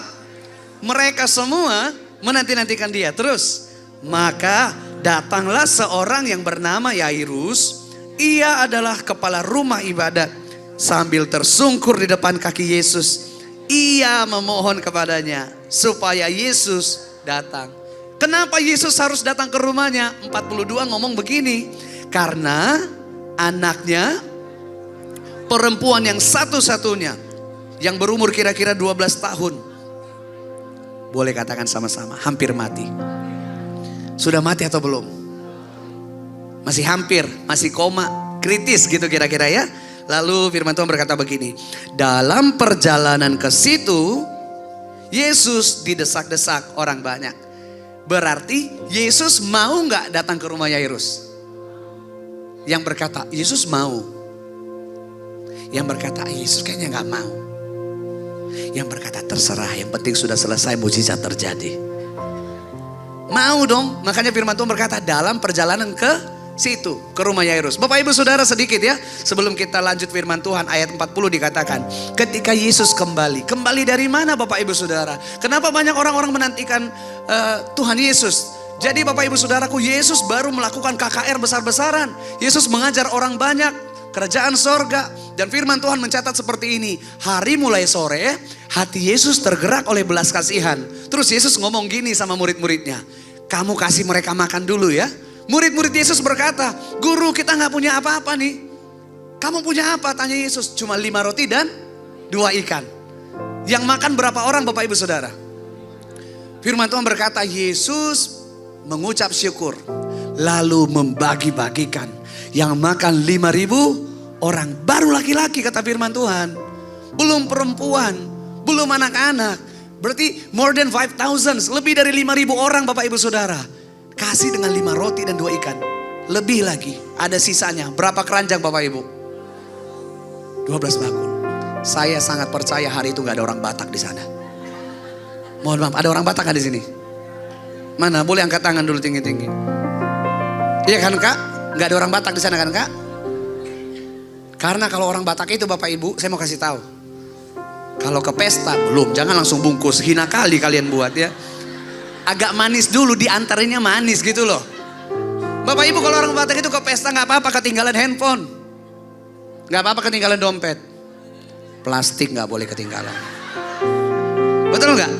mereka semua menanti-nantikan dia. Terus, maka datanglah seorang yang bernama Yairus. Ia adalah kepala rumah ibadat. Sambil tersungkur di depan kaki Yesus, ia memohon kepadanya supaya Yesus datang. Kenapa Yesus harus datang ke rumahnya? 42 ngomong begini, karena anaknya perempuan yang satu-satunya yang berumur kira-kira 12 tahun. Boleh katakan sama-sama, hampir mati. Sudah mati atau belum? Masih hampir, masih koma, kritis gitu kira-kira ya. Lalu firman Tuhan berkata begini, dalam perjalanan ke situ Yesus didesak-desak orang banyak. Berarti Yesus mau nggak datang ke rumah Yairus? Yang berkata Yesus mau. Yang berkata Yesus kayaknya nggak mau. Yang berkata terserah, yang penting sudah selesai, mujizat terjadi. Mau dong, makanya firman Tuhan berkata dalam perjalanan ke situ, ke rumah Yairus. Bapak Ibu Saudara, sedikit ya sebelum kita lanjut firman Tuhan, ayat 40 dikatakan ketika Yesus kembali dari mana Bapak Ibu Saudara? Kenapa banyak orang-orang menantikan Tuhan Yesus? Jadi Bapak Ibu Saudaraku, Yesus baru melakukan KKR besar-besaran. Yesus mengajar orang banyak kerajaan sorga. Dan firman Tuhan mencatat seperti ini, hari mulai sore hati Yesus tergerak oleh belas kasihan. Terus Yesus ngomong gini sama murid-muridnya, kamu kasih mereka makan dulu ya. Murid-murid Yesus berkata, guru kita gak punya apa-apa nih. Kamu punya apa? Tanya Yesus. Cuma 5 roti dan 2 ikan. Yang makan berapa orang Bapak Ibu Saudara? Firman Tuhan berkata Yesus mengucap syukur. Lalu membagi-bagikan. Yang makan 5.000 orang. Baru laki-laki kata firman Tuhan. Belum perempuan. Belum anak-anak. Berarti more than 5,000. Lebih dari 5.000 orang Bapak Ibu Saudara. Kasih dengan 5 roti dan 2 ikan. Lebih lagi, ada sisanya. Berapa keranjang Bapak Ibu? 12 bakul. Saya sangat percaya hari itu gak ada orang Batak di sana. Mohon maaf, ada orang Batak gak di sini? Mana? Boleh angkat tangan dulu tinggi-tinggi. Iya kan Kak? Gak ada orang Batak di sana kan Kak? Karena kalau orang Batak itu Bapak Ibu, saya mau kasih tahu. Kalau ke pesta belum, jangan langsung bungkus. Hina kali kalian buat ya. Agak manis dulu, diantarinnya manis gitu loh. Bapak Ibu kalau orang Batak itu ke pesta gak apa-apa ketinggalan handphone. Gak apa-apa ketinggalan dompet. Plastik gak boleh ketinggalan. Betul gak?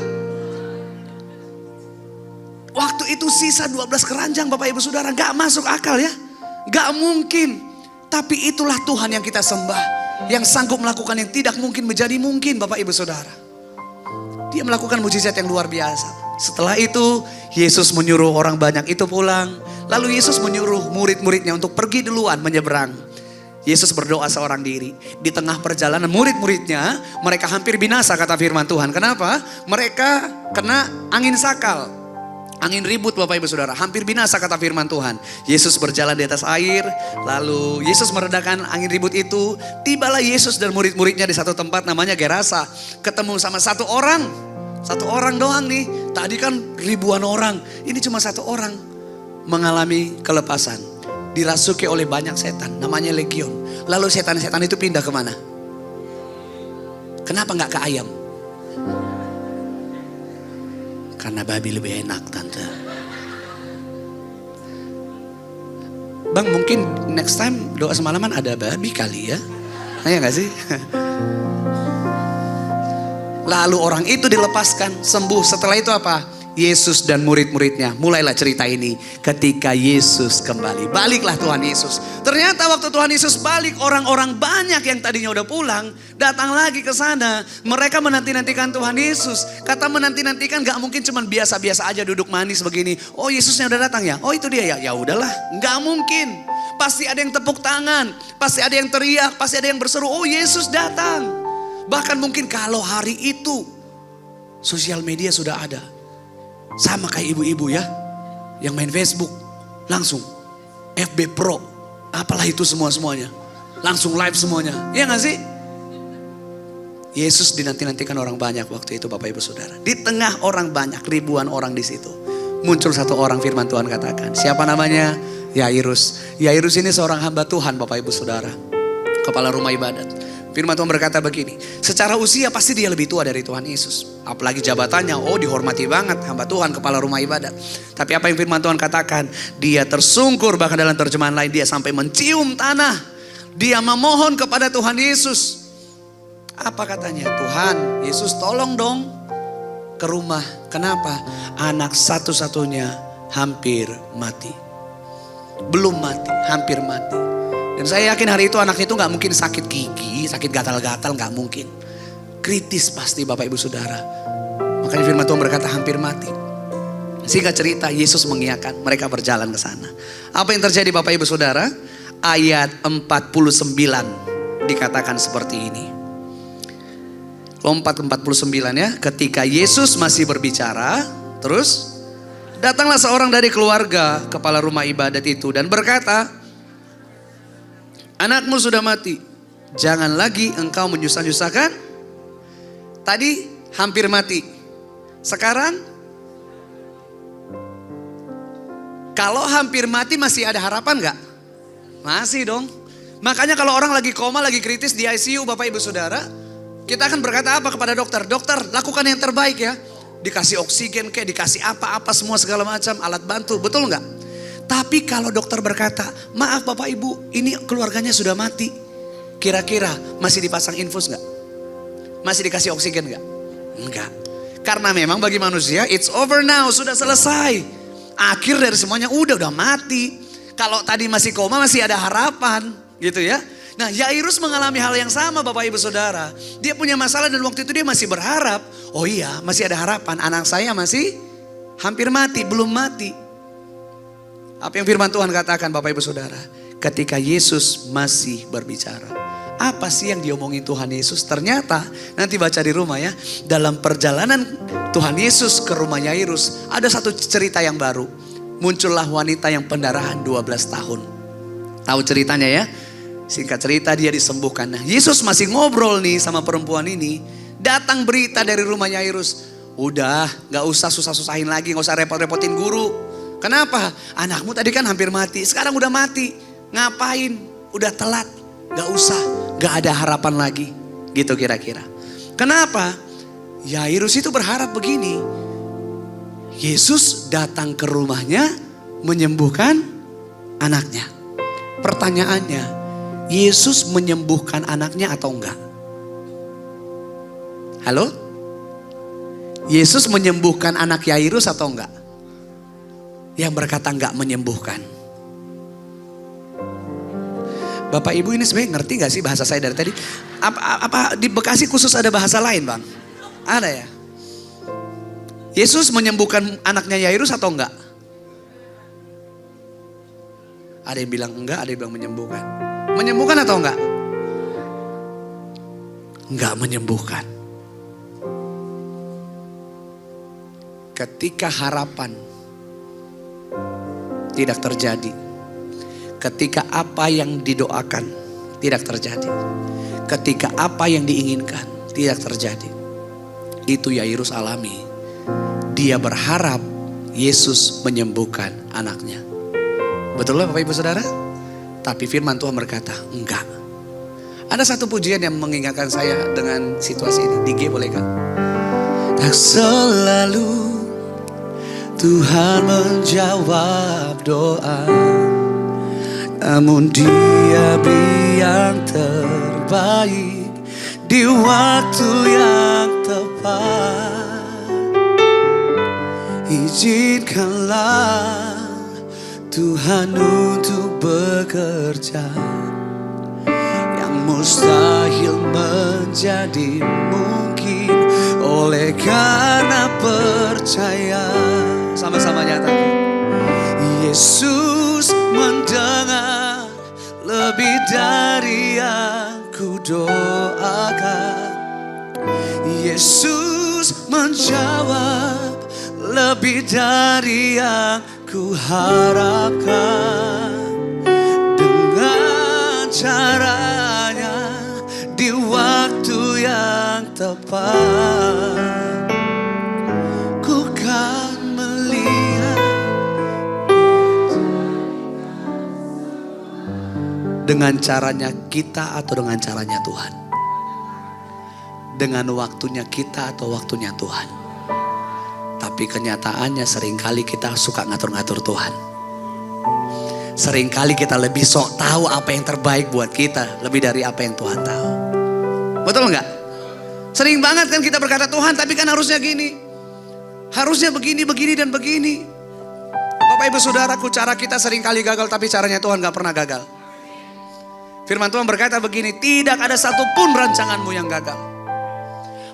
Waktu itu sisa 12 keranjang Bapak Ibu Saudara. Gak masuk akal ya. Gak mungkin. Tapi itulah Tuhan yang kita sembah. Yang sanggup melakukan yang tidak mungkin menjadi mungkin Bapak Ibu Saudara. Dia melakukan mujizat yang luar biasa. Setelah itu Yesus menyuruh orang banyak itu pulang. Lalu Yesus menyuruh murid-muridnya untuk pergi duluan menyeberang. Yesus berdoa seorang diri. Di tengah perjalanan murid-muridnya mereka hampir binasa kata firman Tuhan. Kenapa? Mereka kena angin sakal. Angin ribut Bapak Ibu Saudara. Hampir binasa kata firman Tuhan. Yesus berjalan di atas air. Lalu Yesus meredakan angin ribut itu. Tibalah Yesus dan murid-muridnya di satu tempat namanya Gerasa. Ketemu sama satu orang. Satu orang doang nih. Tadi kan ribuan orang. Ini cuma satu orang. Mengalami kelepasan. Dirasuki oleh banyak setan. Namanya legion. Lalu setan-setan itu pindah kemana? Kenapa gak ke ayam? Karena babi lebih enak tante. Bang mungkin next time doa semalaman ada babi kali ya. Iya gak sih? Lalu orang itu dilepaskan, sembuh. Setelah itu apa? Yesus dan murid-muridnya. Mulailah cerita ini ketika Yesus kembali. Baliklah Tuhan Yesus. Ternyata waktu Tuhan Yesus balik, orang-orang banyak yang tadinya udah pulang, datang lagi ke sana. Mereka menanti-nantikan Tuhan Yesus. Kata menanti-nantikan gak mungkin cuman biasa-biasa aja duduk manis begini. Oh Yesusnya udah datang ya? Oh itu dia ya? Ya udahlah, gak mungkin. Pasti ada yang tepuk tangan, pasti ada yang teriak, pasti ada yang berseru, oh Yesus datang. Bahkan mungkin kalau hari itu sosial media sudah ada. Sama kayak ibu-ibu ya. Yang main Facebook. Langsung FB Pro. Apalah itu semuanya. Langsung live semuanya. Iya gak sih? Yesus dinanti-nantikan orang banyak waktu itu Bapak Ibu Saudara. Di tengah orang banyak, ribuan orang di situ. Muncul satu orang firman Tuhan katakan. Siapa namanya? Yairus. Yairus ini seorang hamba Tuhan Bapak Ibu Saudara. Kepala rumah ibadat. Firman Tuhan berkata begini, secara usia pasti dia lebih tua dari Tuhan Yesus. Apalagi jabatannya, dihormati banget, hamba Tuhan, kepala rumah ibadat. Tapi apa yang firman Tuhan katakan? Dia tersungkur, bahkan dalam terjemahan lain dia sampai mencium tanah. Dia memohon kepada Tuhan Yesus. Apa katanya? Tuhan Yesus, tolong dong ke rumah. Kenapa? Anak satu-satunya hampir mati. Belum mati, hampir mati. Dan saya yakin hari itu anaknya itu gak mungkin sakit gigi, sakit gatal-gatal, gak mungkin. Kritis pasti Bapak Ibu Saudara. Makanya firman Tuhan berkata hampir mati. Singkat cerita, Yesus mengiyakan, mereka berjalan ke sana. Apa yang terjadi Bapak Ibu Saudara? Ayat 49 dikatakan seperti ini. Lompat ke 49 ya. Ketika Yesus masih berbicara, terus datanglah seorang dari keluarga kepala rumah ibadat itu dan berkata, anakmu sudah mati, jangan lagi engkau menyusah-nyusahkan. Tadi hampir mati, sekarang kalau hampir mati masih ada harapan gak? Masih dong. Makanya kalau orang lagi koma, lagi kritis di ICU Bapak Ibu Saudara, kita akan berkata apa kepada dokter? Dokter, lakukan yang terbaik ya. Dikasih oksigen kayak, dikasih apa-apa semua segala macam, alat bantu, betul gak? Tapi kalau dokter berkata, maaf Bapak Ibu, ini keluarganya sudah mati. Kira-kira masih dipasang infus gak? Masih dikasih oksigen gak? Enggak. Karena memang bagi manusia, it's over now, sudah selesai. Akhir dari semuanya udah mati. Kalau tadi masih koma masih ada harapan gitu ya. Nah Yairus mengalami hal yang sama Bapak Ibu Saudara. Dia punya masalah dan waktu itu dia masih berharap. Oh iya masih ada harapan, anak saya masih hampir mati, belum mati. Apa yang firman Tuhan katakan Bapak Ibu Saudara? Ketika Yesus masih berbicara. Apa sih yang diomongin Tuhan Yesus? Ternyata nanti baca di rumah ya. Dalam perjalanan Tuhan Yesus ke rumah Yairus. Ada satu cerita yang baru. Muncullah wanita yang pendarahan 12 tahun. Tahu ceritanya ya? Singkat cerita dia disembuhkan. Nah Yesus masih ngobrol nih sama perempuan ini. Datang berita dari rumah Yairus. Udah gak usah susah-susahin lagi. Gak usah repot-repotin guru. Kenapa? Anakmu tadi kan hampir mati. Sekarang udah mati. Ngapain? Udah telat. Gak usah. Gak ada harapan lagi. Gitu kira-kira. Kenapa? Yairus itu berharap begini. Yesus datang ke rumahnya menyembuhkan anaknya. Pertanyaannya, Yesus menyembuhkan anaknya atau enggak? Halo? Yesus menyembuhkan anak Yairus atau enggak? Yang berkata enggak menyembuhkan. Bapak Ibu ini sebenarnya ngerti gak sih bahasa saya dari tadi? Apa di Bekasi khusus ada bahasa lain Bang? Ada ya? Yesus menyembuhkan anaknya Yairus atau enggak? Ada yang bilang enggak, ada yang bilang menyembuhkan. Menyembuhkan atau enggak? Enggak menyembuhkan. Ketika harapan tidak terjadi. Ketika apa yang didoakan tidak terjadi. Ketika apa yang diinginkan tidak terjadi. Itu Yairus alami. Dia berharap Yesus menyembuhkan anaknya. Betul lah Bapak Ibu Saudara? Tapi firman Tuhan berkata, enggak. Ada satu pujian yang mengingatkan saya dengan situasi ini. Di G boleh kan? Tak selalu Tuhan menjawab doa. Namun Dia beri yang terbaik di waktu yang tepat. Izinkanlah Tuhan untuk bekerja. Yang mustahil menjadi mungkin oleh karena percaya. Sama-sama nyatakan. Yesus mendengar lebih dari yang ku doakan. Yesus menjawab lebih dari yang ku harapkan. Dengan caranya di waktu yang tepat, ku kan melihat. Dengan caranya kita atau dengan caranya Tuhan? dengan waktunya kita atau waktunya Tuhan. Tapi kenyataannya seringkali kita suka ngatur-ngatur Tuhan. Seringkali kita lebih sok tahu apa yang terbaik buat kita lebih dari apa yang Tuhan tahu. Betul nggak? Sering banget kan kita berkata, Tuhan tapi kan harusnya gini. Harusnya begini, begini dan begini. Bapak ibu saudaraku, cara kita seringkali gagal tapi caranya Tuhan gak pernah gagal. Firman Tuhan berkata begini, tidak ada satupun rancanganmu yang gagal.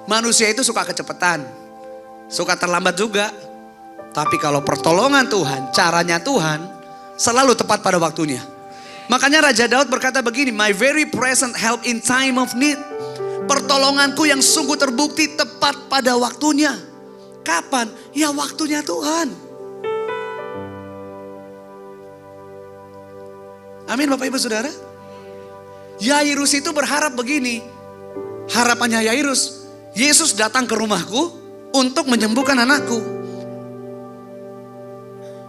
Manusia itu suka kecepatan, suka terlambat juga. Tapi kalau pertolongan Tuhan, caranya Tuhan selalu tepat pada waktunya. Makanya Raja Daud berkata begini, my very present help in time of need. Pertolonganku yang sungguh terbukti tepat pada waktunya. Kapan? Ya waktunya Tuhan. Amin Bapak Ibu Saudara. Yairus itu berharap begini. Harapannya Yairus, Yesus datang ke rumahku untuk menyembuhkan anakku.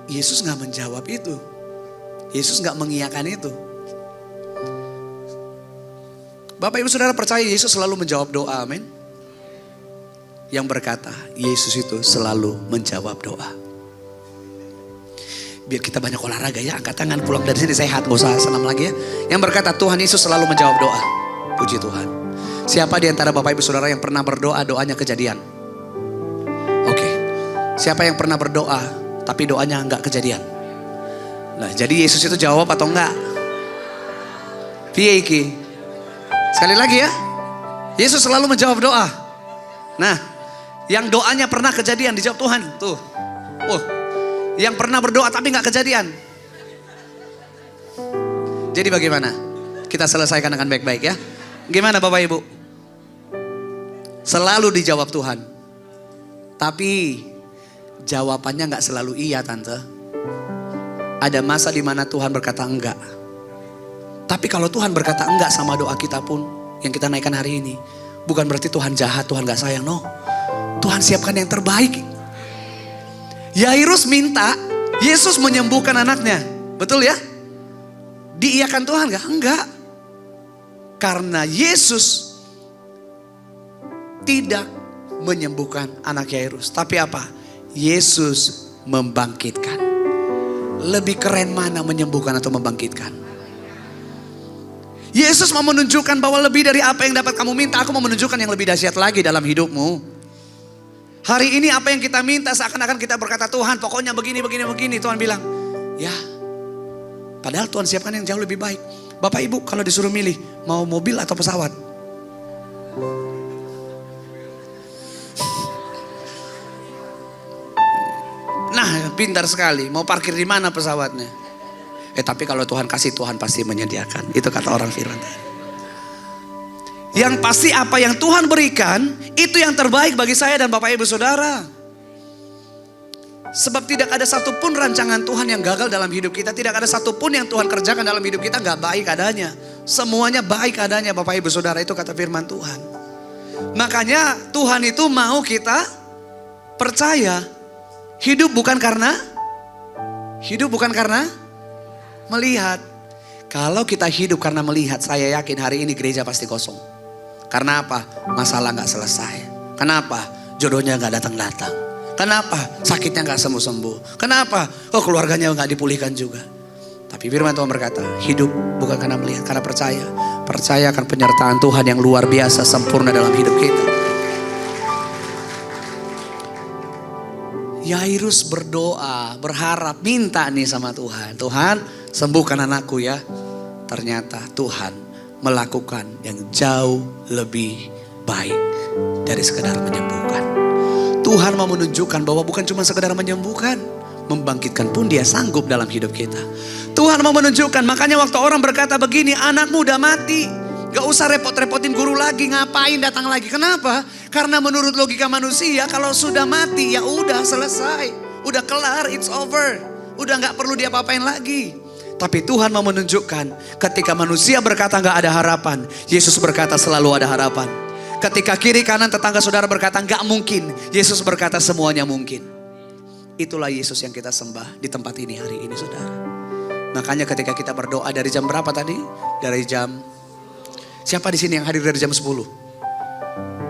Yesus gak menjawab itu. Yesus gak mengiyakan itu. Bapak Ibu Saudara percaya Yesus selalu menjawab doa, amin. Yang berkata Yesus itu selalu menjawab doa. Biar kita banyak olahraga ya, angkat tangan pulang dari sini sehat, gak usah senam lagi ya. Yang berkata Tuhan Yesus selalu menjawab doa. Puji Tuhan. Siapa di antara Bapak Ibu Saudara yang pernah berdoa doanya kejadian? Oke. Siapa yang pernah berdoa tapi doanya enggak kejadian? Nah jadi Yesus itu jawab atau enggak? Piye iki? Sekali lagi ya. Yesus selalu menjawab doa. Nah yang doanya pernah kejadian dijawab Tuhan. Tuh. Yang pernah berdoa tapi gak kejadian. Jadi bagaimana? Kita selesaikan dengan baik-baik ya. Gimana Bapak Ibu? Selalu dijawab Tuhan. Tapi jawabannya gak selalu iya Tante. Ada masa dimana Tuhan berkata enggak. Tapi kalau Tuhan berkata enggak sama doa kita pun yang kita naikkan hari ini, bukan berarti Tuhan jahat, Tuhan gak sayang, no. Tuhan siapkan yang terbaik. Yairus minta Yesus menyembuhkan anaknya. Betul ya? Diiyakan Tuhan gak? Enggak. Karena Yesus tidak menyembuhkan anak Yairus. Tapi apa? Yesus membangkitkan. Lebih keren mana menyembuhkan atau membangkitkan? Yesus mau menunjukkan bahwa lebih dari apa yang dapat kamu minta, aku mau menunjukkan yang lebih dahsyat lagi dalam hidupmu. Hari ini apa yang kita minta seakan-akan kita berkata Tuhan pokoknya begini. Tuhan bilang ya, padahal Tuhan siapkan yang jauh lebih baik. Bapak Ibu kalau disuruh milih mau mobil atau pesawat? Nah pintar sekali, mau parkir di mana pesawatnya? Tapi kalau Tuhan kasih, Tuhan pasti menyediakan. Itu kata orang firman. Yang pasti apa yang Tuhan berikan, itu yang terbaik bagi saya dan Bapak Ibu Saudara. Sebab tidak ada satupun rancangan Tuhan yang gagal dalam hidup kita. Tidak ada satupun yang Tuhan kerjakan dalam hidup kita gak baik adanya. Semuanya baik adanya Bapak Ibu Saudara, itu kata firman Tuhan. Makanya Tuhan itu mau kita percaya. Hidup bukan karena melihat. Kalau kita hidup karena melihat, saya yakin hari ini gereja pasti kosong. Karena apa? Masalah gak selesai. Kenapa? Jodohnya gak datang-datang. Kenapa? Sakitnya gak sembuh-sembuh. Kenapa? Keluarganya gak dipulihkan juga. Tapi firman Tuhan berkata, hidup bukan karena melihat, karena percaya. Percaya akan penyertaan Tuhan yang luar biasa sempurna dalam hidup kita. Yairus berdoa, berharap, minta nih sama Tuhan. Tuhan sembuhkan anakku ya. Ternyata Tuhan melakukan yang jauh lebih baik dari sekedar menyembuhkan. Tuhan mau menunjukkan bahwa bukan cuma sekedar menyembuhkan, membangkitkan pun Dia sanggup dalam hidup kita. Tuhan mau menunjukkan, makanya waktu orang berkata begini, anakmu udah mati, gak usah repot-repotin guru lagi, ngapain datang lagi. Kenapa? Karena menurut logika manusia kalau sudah mati ya udah selesai, udah kelar, it's over, udah gak perlu diapa-apain lagi. Tapi Tuhan mau menunjukkan ketika manusia berkata gak ada harapan, Yesus berkata selalu ada harapan. Ketika kiri kanan tetangga saudara berkata gak mungkin, Yesus berkata semuanya mungkin. Itulah Yesus yang kita sembah di tempat ini hari ini saudara. Makanya ketika kita berdoa dari jam berapa tadi? Dari jam, siapa di sini yang hadir dari jam 10?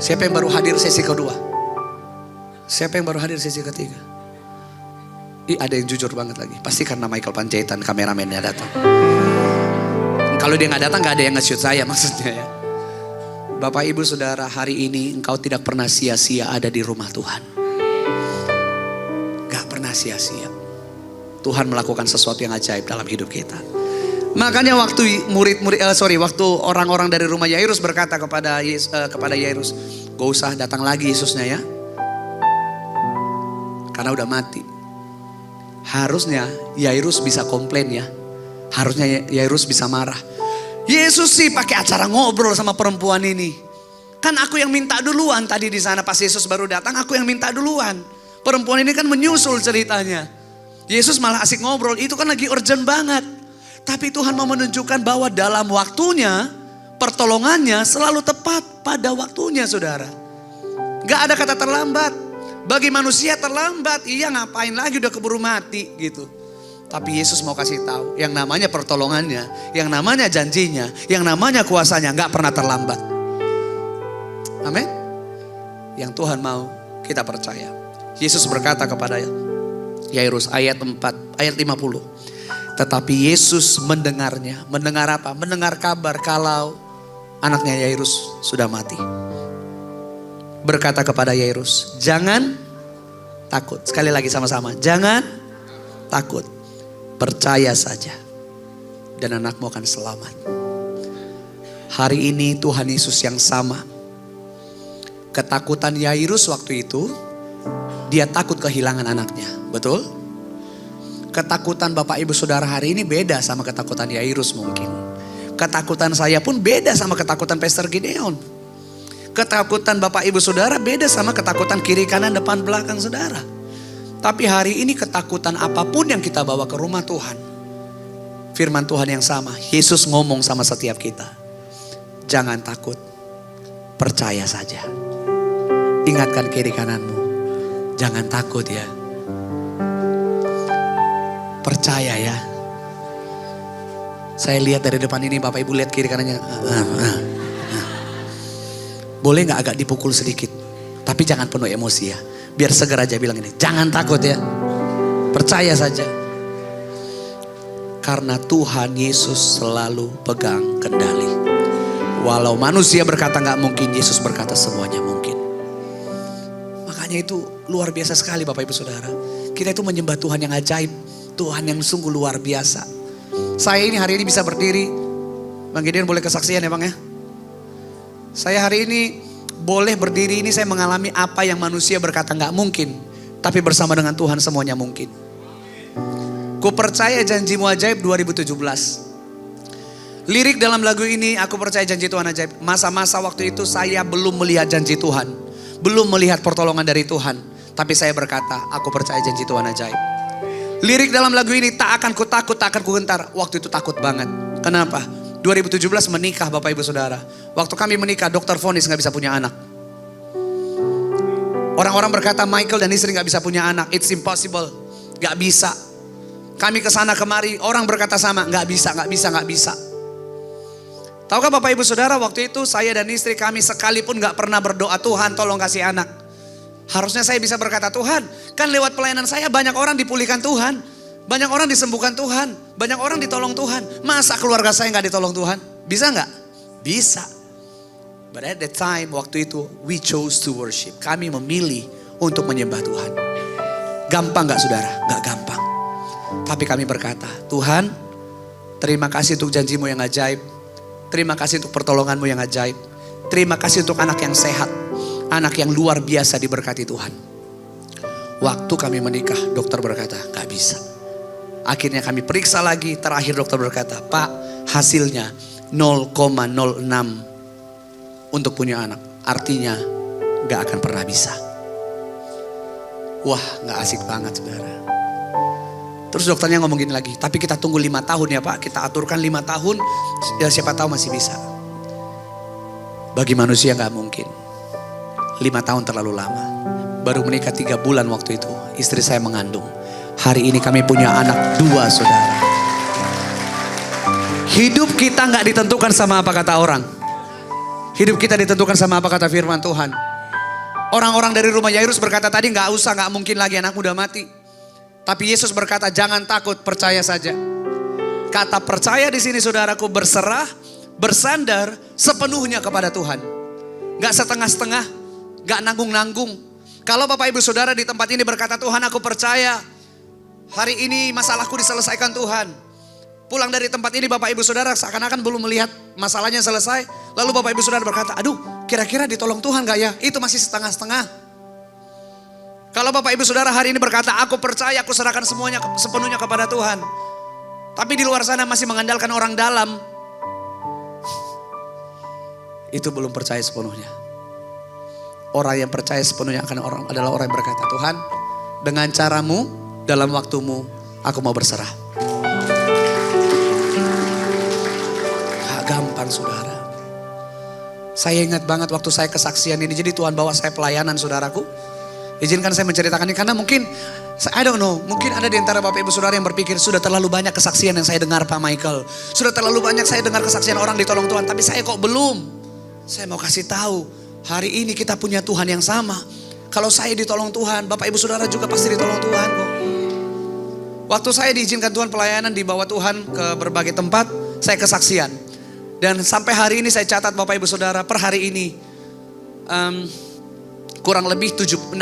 Siapa yang baru hadir sesi kedua? Siapa yang baru hadir sesi ketiga? Ada yang jujur banget lagi. Pasti karena Michael Panjaitan, kameramennya datang. Kalau dia nggak datang, nggak ada yang nge-shoot saya maksudnya ya. Bapak Ibu Saudara, hari ini engkau tidak pernah sia-sia ada di rumah Tuhan. Gak pernah sia-sia. Tuhan melakukan sesuatu yang ajaib dalam hidup kita. Makanya waktu waktu orang-orang dari rumah Yairus berkata kepada Yairus, gak usah datang lagi Yesusnya ya. Karena udah mati. Harusnya Yairus bisa komplain ya. Harusnya Yairus bisa marah. Yesus sih pakai acara ngobrol sama perempuan ini. Kan aku yang minta duluan tadi di sana pas Yesus baru datang, aku yang minta duluan. Perempuan ini kan menyusul ceritanya. Yesus malah asik ngobrol, itu kan lagi urgent banget. Tapi Tuhan mau menunjukkan bahwa dalam waktunya, pertolongannya selalu tepat pada waktunya saudara. Gak ada kata terlambat. Bagi manusia terlambat, iya ngapain lagi udah keburu mati gitu. Tapi Yesus mau kasih tahu, yang namanya pertolongannya, yang namanya janjinya, yang namanya kuasanya gak pernah terlambat. Amin. Yang Tuhan mau kita percaya. Yesus berkata kepada Yairus ayat 50. Tetapi Yesus mendengarnya. Mendengar apa? Mendengar kabar kalau anaknya Yairus sudah mati. Berkata kepada Yairus, jangan takut. Sekali lagi sama-sama, jangan takut. Percaya saja dan anakmu akan selamat. Hari ini Tuhan Yesus yang sama. Ketakutan Yairus waktu itu, dia takut kehilangan anaknya. Betul? Ketakutan Bapak Ibu Saudara hari ini beda sama ketakutan Yairus mungkin. Ketakutan saya pun beda sama ketakutan Pastor Gideon. Ketakutan Bapak Ibu Saudara beda sama ketakutan kiri kanan depan belakang saudara. Tapi hari ini ketakutan apapun yang kita bawa ke rumah Tuhan. Firman Tuhan yang sama. Yesus ngomong sama setiap kita. Jangan takut. Percaya saja. Ingatkan kiri kananmu. Jangan takut ya. Percaya ya. Saya lihat dari depan ini Bapak Ibu lihat kiri kanannya. Boleh gak agak dipukul sedikit. Tapi jangan penuh emosi ya. Biar segera aja bilang ini, jangan takut ya. Percaya saja. Karena Tuhan Yesus selalu pegang kendali. Walau manusia berkata gak mungkin, Yesus berkata semuanya mungkin. Makanya itu luar biasa sekali Bapak Ibu Saudara. Kita itu menyembah Tuhan yang ajaib. Tuhan yang sungguh luar biasa. Saya ini hari ini bisa berdiri. Bang Gideon boleh kesaksian ya Bang ya. Saya hari ini boleh berdiri ini saya mengalami apa yang manusia berkata gak mungkin. Tapi bersama dengan Tuhan semuanya mungkin. Ku percaya janjimu ajaib 2017. Lirik dalam lagu ini aku percaya janji Tuhan ajaib. Masa-masa waktu itu saya belum melihat janji Tuhan. Belum melihat pertolongan dari Tuhan. Tapi saya berkata aku percaya janji Tuhan ajaib. Lirik dalam lagu ini tak akan ku takut, tak akan ku gentar. Waktu itu takut banget. Kenapa? 2017 menikah Bapak Ibu Saudara. Waktu kami menikah dokter vonis gak bisa punya anak. Orang-orang berkata Michael dan istri gak bisa punya anak. It's impossible. Gak bisa. Kami kesana kemari orang berkata sama. Gak bisa. Tahukah Bapak Ibu Saudara waktu itu saya dan istri kami sekalipun gak pernah berdoa Tuhan tolong kasih anak. Harusnya saya bisa berkata Tuhan kan lewat pelayanan saya banyak orang dipulihkan Tuhan. Banyak orang disembuhkan Tuhan. Banyak orang ditolong Tuhan. Masa keluarga saya gak ditolong Tuhan? Bisa gak? Bisa. But at that time, waktu itu, we chose to worship. Kami memilih untuk menyembah Tuhan. Gampang gak saudara? Gak gampang. Tapi kami berkata, Tuhan, terima kasih untuk janjimu yang ajaib. Terima kasih untuk pertolonganmu yang ajaib. Terima kasih untuk anak yang sehat. Anak yang luar biasa diberkati Tuhan. Waktu kami menikah, dokter berkata, gak bisa. Akhirnya kami periksa lagi, terakhir dokter berkata, Pak hasilnya 0,06 untuk punya anak. Artinya gak akan pernah bisa. Wah gak asik banget saudara. Terus dokternya ngomong gini lagi, tapi kita tunggu 5 tahun ya Pak. Kita aturkan 5 tahun, ya siapa tahu masih bisa. Bagi manusia gak mungkin. 5 tahun terlalu lama. Baru menikah 3 bulan waktu itu, istri saya mengandung. Hari ini kami punya anak 2 saudara. Hidup kita gak ditentukan sama apa kata orang. Hidup kita ditentukan sama apa kata firman Tuhan. Orang-orang dari rumah Yairus berkata tadi nggak usah, nggak mungkin lagi anakmu udah mati. Tapi Yesus berkata jangan takut, percaya saja. Kata percaya di sini saudaraku berserah, bersandar sepenuhnya kepada Tuhan. Gak setengah-setengah, gak nanggung-nanggung. Kalau Bapak Ibu Saudara di tempat ini berkata Tuhan aku percaya hari ini masalahku diselesaikan Tuhan. Pulang dari tempat ini Bapak Ibu Saudara seakan-akan belum melihat masalahnya selesai. Lalu Bapak Ibu Saudara berkata aduh kira-kira ditolong Tuhan gak ya? Itu masih setengah-setengah. Kalau Bapak Ibu Saudara hari ini berkata aku percaya aku serahkan semuanya sepenuhnya kepada Tuhan. Tapi di luar sana masih mengandalkan orang dalam. Itu belum percaya sepenuhnya. Orang yang percaya sepenuhnya adalah orang yang berkata, Tuhan dengan caramu, dalam waktumu, aku mau berserah. Gak gampang saudara. Saya ingat banget waktu saya kesaksian ini. Jadi Tuhan bawa saya pelayanan saudaraku. Izinkan saya menceritakan ini karena mungkin I don't know, mungkin ada di antara Bapak Ibu Saudara yang berpikir sudah terlalu banyak kesaksian yang saya dengar Pak Michael. Sudah terlalu banyak saya dengar kesaksian orang ditolong Tuhan, tapi saya kok belum. Saya mau kasih tahu, hari ini kita punya Tuhan yang sama. Kalau saya ditolong Tuhan, Bapak Ibu Saudara juga pasti ditolong Tuhan kok. Waktu saya diizinkan Tuhan pelayanan di bawah Tuhan ke berbagai tempat, saya kesaksian. Dan sampai hari ini saya catat Bapak Ibu Saudara, per hari ini kurang lebih 69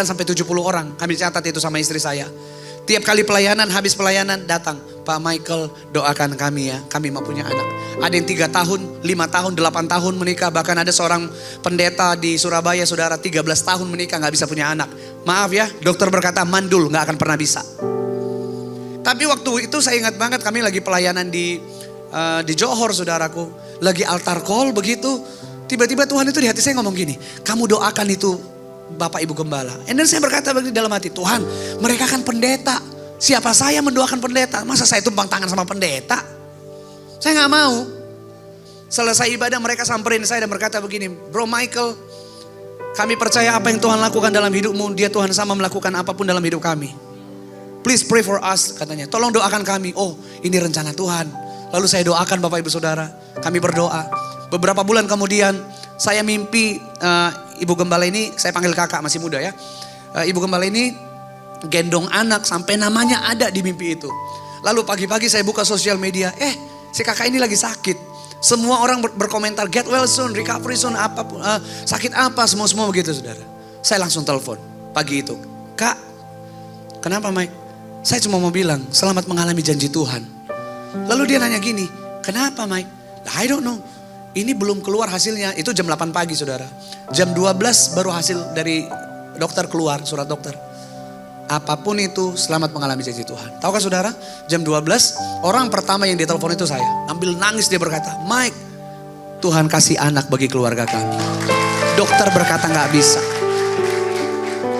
sampai 70 orang. Kami catat itu sama istri saya. Tiap kali pelayanan, habis pelayanan datang. Pak Michael doakan kami ya. Kami mau punya anak. Ada yang 3 tahun, 5 tahun, 8 tahun menikah. Bahkan ada seorang pendeta di Surabaya saudara 13 tahun menikah gak bisa punya anak. Maaf ya, dokter berkata mandul gak akan pernah bisa. Tapi waktu itu saya ingat banget kami lagi pelayanan di Johor saudaraku. Lagi altar call begitu. Tiba-tiba Tuhan itu di hati saya ngomong gini, kamu doakan itu Bapak Ibu Gembala. Dan saya berkata begini dalam hati, Tuhan mereka kan pendeta. Siapa saya mendoakan pendeta? Masa saya tumpang tangan sama pendeta? Saya gak mau. Selesai ibadah mereka samperin saya dan berkata begini, Bro Michael, kami percaya apa yang Tuhan lakukan dalam hidupmu, dia Tuhan sama melakukan apapun dalam hidup kami. Please pray for us, katanya. Tolong doakan kami. Oh ini rencana Tuhan. Lalu saya doakan Bapak Ibu Saudara. Kami berdoa. Beberapa bulan kemudian saya mimpi Ibu Gembala ini, saya panggil kakak masih muda ya. Ibu Gembala ini gendong anak sampai namanya ada di mimpi itu. Lalu pagi-pagi saya buka sosial media, si kakak ini lagi sakit. Semua orang berkomentar get well soon, recovery soon, sakit apa, semua begitu saudara. Saya langsung telepon pagi itu. Kak, kenapa Mike? Saya cuma mau bilang selamat mengalami janji Tuhan. Lalu dia nanya gini, kenapa Mike? I don't know. Ini belum keluar hasilnya, itu jam 8 pagi saudara. Jam 12 baru hasil dari dokter keluar, surat dokter. Apapun itu selamat mengalami janji Tuhan. Tahukah saudara, jam 12 orang pertama yang ditelepon itu saya. Ambil nangis dia berkata, Mike Tuhan kasih anak bagi keluarga kami. Dokter berkata gak bisa.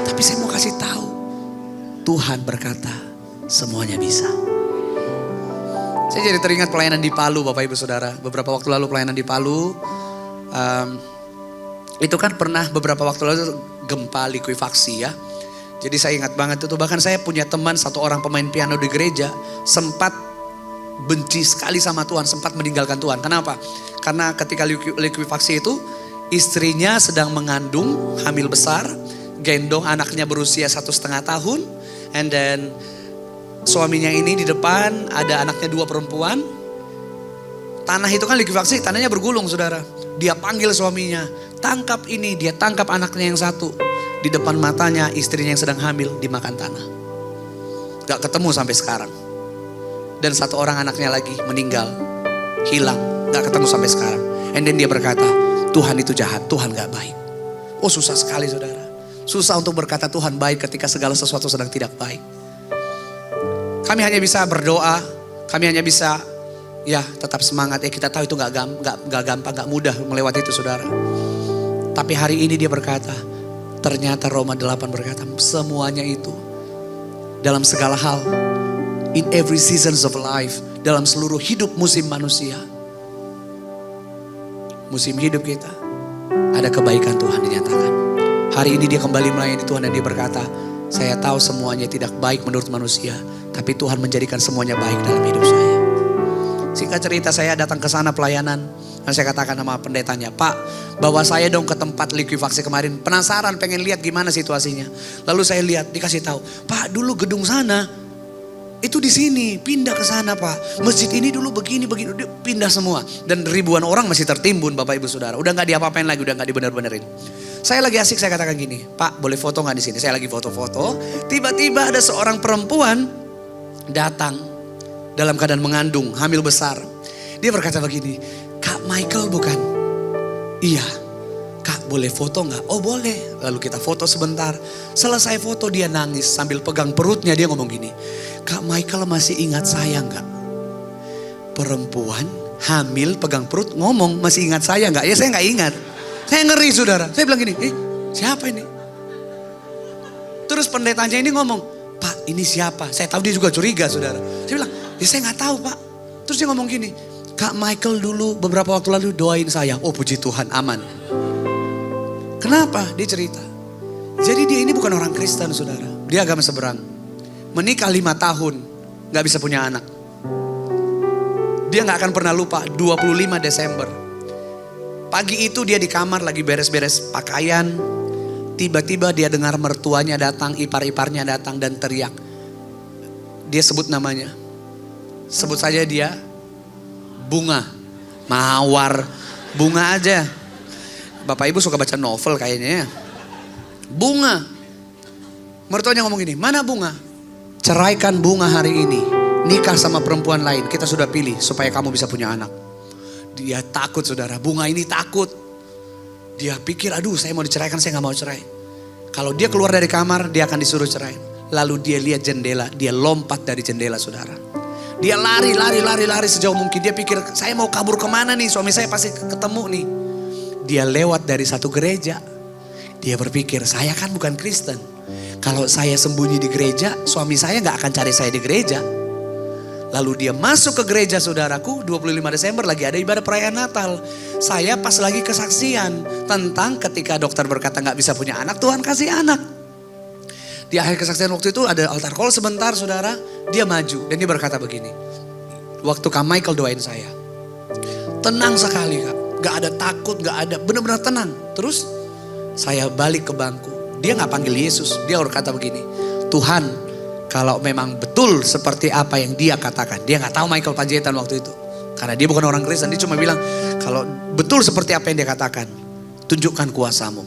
Tapi saya mau kasih tahu, Tuhan berkata semuanya bisa. Saya jadi teringat pelayanan di Palu Bapak Ibu Saudara. Beberapa waktu lalu pelayanan di Palu. Itu kan pernah beberapa waktu lalu gempa likuifaksi ya. Jadi saya ingat banget itu. Bahkan saya punya teman satu orang pemain piano di gereja. Sempat benci sekali sama Tuhan. Sempat meninggalkan Tuhan. Kenapa? Karena ketika likuifaksi itu. Istrinya sedang mengandung hamil besar. Gendong anaknya berusia 1,5 tahun. And then suaminya ini di depan ada anaknya 2 perempuan. Tanah itu kan likuifaksi, tanahnya bergulung saudara. Dia panggil suaminya, tangkap ini, dia tangkap anaknya yang satu. Di depan matanya istrinya yang sedang hamil dimakan tanah. Gak ketemu sampai sekarang. Dan 1 orang anaknya lagi meninggal, hilang, gak ketemu sampai sekarang. And then dia berkata, Tuhan itu jahat, Tuhan gak baik. Oh susah sekali saudara. Susah untuk berkata Tuhan baik ketika segala sesuatu sedang tidak baik. Kami hanya bisa berdoa, kami hanya bisa ya tetap semangat. Kita tahu itu gak gampang, gak mudah melewati itu saudara. Tapi hari ini dia berkata, ternyata Roma 8 berkata semuanya itu dalam segala hal, in every seasons of life, dalam seluruh hidup musim manusia, musim hidup kita, ada kebaikan Tuhan dinyatakan. Hari ini dia kembali melayani Tuhan dan dia berkata, saya tahu semuanya tidak baik menurut manusia, tapi Tuhan menjadikan semuanya baik dalam hidup saya. Singkat cerita saya datang ke sana pelayanan. Dan saya katakan sama pendetanya, Pak, bawa saya dong ke tempat likuifaksi kemarin. Penasaran, pengen lihat gimana situasinya. Lalu saya lihat, dikasih tahu, Pak, dulu gedung sana itu di sini, pindah ke sana, Pak. Masjid ini dulu begini, pindah semua. Dan ribuan orang masih tertimbun, Bapak Ibu Saudara. Udah nggak diapa-apain lagi, udah nggak dibener-benerin. Saya lagi asik, saya katakan gini, Pak, boleh foto nggak di sini? Saya lagi foto-foto. Tiba-tiba ada seorang perempuan datang dalam keadaan mengandung, hamil besar. Dia berkata begini, Kak Michael bukan? Iya. Kak, boleh foto nggak? Oh boleh. Lalu kita foto sebentar. Selesai foto dia nangis sambil pegang perutnya, dia ngomong gini, Kak Michael masih ingat saya nggak? Perempuan hamil pegang perut ngomong masih ingat saya nggak? Ya saya nggak ingat. Saya ngeri saudara. Saya bilang gini, siapa ini? Terus pendetanya ini ngomong, Pak ini siapa? Saya tahu dia juga curiga saudara. Saya bilang, ya saya nggak tahu Pak. Terus dia ngomong gini, Kak Michael dulu beberapa waktu lalu doain saya. Oh puji Tuhan aman. Kenapa? Dia cerita. Jadi dia ini bukan orang Kristen saudara. Dia agama seberang. Menikah 5 tahun, gak bisa punya anak. Dia gak akan pernah lupa 25 Desember. Pagi itu dia di kamar lagi beres-beres pakaian. Tiba-tiba dia dengar mertuanya datang, ipar-iparnya datang dan teriak. Dia sebut namanya. Sebut saja dia Bunga. Mawar. Bunga aja. Bapak Ibu suka baca novel kayaknya ya. Bunga. Mertuanya ngomong gini, mana Bunga? Ceraikan Bunga hari ini. Nikah sama perempuan lain. Kita sudah pilih supaya kamu bisa punya anak. Dia takut saudara. Bunga ini takut. Dia pikir aduh saya mau diceraikan, saya gak mau cerai. Kalau dia keluar dari kamar dia akan disuruh cerai. Lalu dia lihat jendela. Dia lompat dari jendela saudara. Dia lari sejauh mungkin. Dia pikir saya mau kabur kemana nih. Suami saya pasti ketemu nih. Dia lewat dari satu gereja. Dia berpikir saya kan bukan Kristen. Kalau saya sembunyi di gereja, suami saya gak akan cari saya di gereja. Lalu dia masuk ke gereja saudaraku, 25 Desember lagi ada ibadah perayaan Natal. Saya pas lagi kesaksian tentang ketika dokter berkata gak bisa punya anak, Tuhan kasih anak. Di akhir kesaksian waktu itu ada altar call sebentar saudara. Dia maju dan dia berkata begini. Waktu Kak Michael doain saya. Tenang sekali Kak. Gak ada takut, gak ada, benar-benar tenang. Terus saya balik ke bangku. Dia gak panggil Yesus, dia berkata begini. Tuhan, kalau memang betul seperti apa yang dia katakan. Dia gak tahu Michael Panjaitan waktu itu. Karena dia bukan orang Kristen, dia cuma bilang, kalau betul seperti apa yang dia katakan, tunjukkan kuasamu.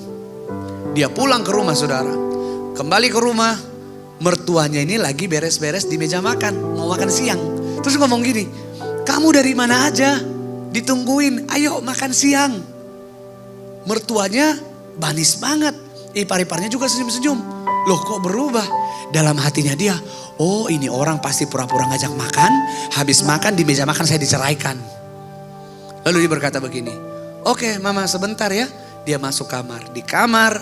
Dia pulang ke rumah saudara. Kembali ke rumah, mertuanya ini lagi beres-beres di meja makan, mau makan siang. Terus ngomong gini, kamu dari mana aja? Ditungguin, ayo makan siang. Mertuanya manis banget. Ipar-iparnya juga senyum-senyum. Loh kok berubah? Dalam hatinya dia, oh ini orang pasti pura-pura ngajak makan. Habis makan di meja makan saya diceraikan. Lalu dia berkata begini, oke mama sebentar ya. Dia masuk kamar. Di kamar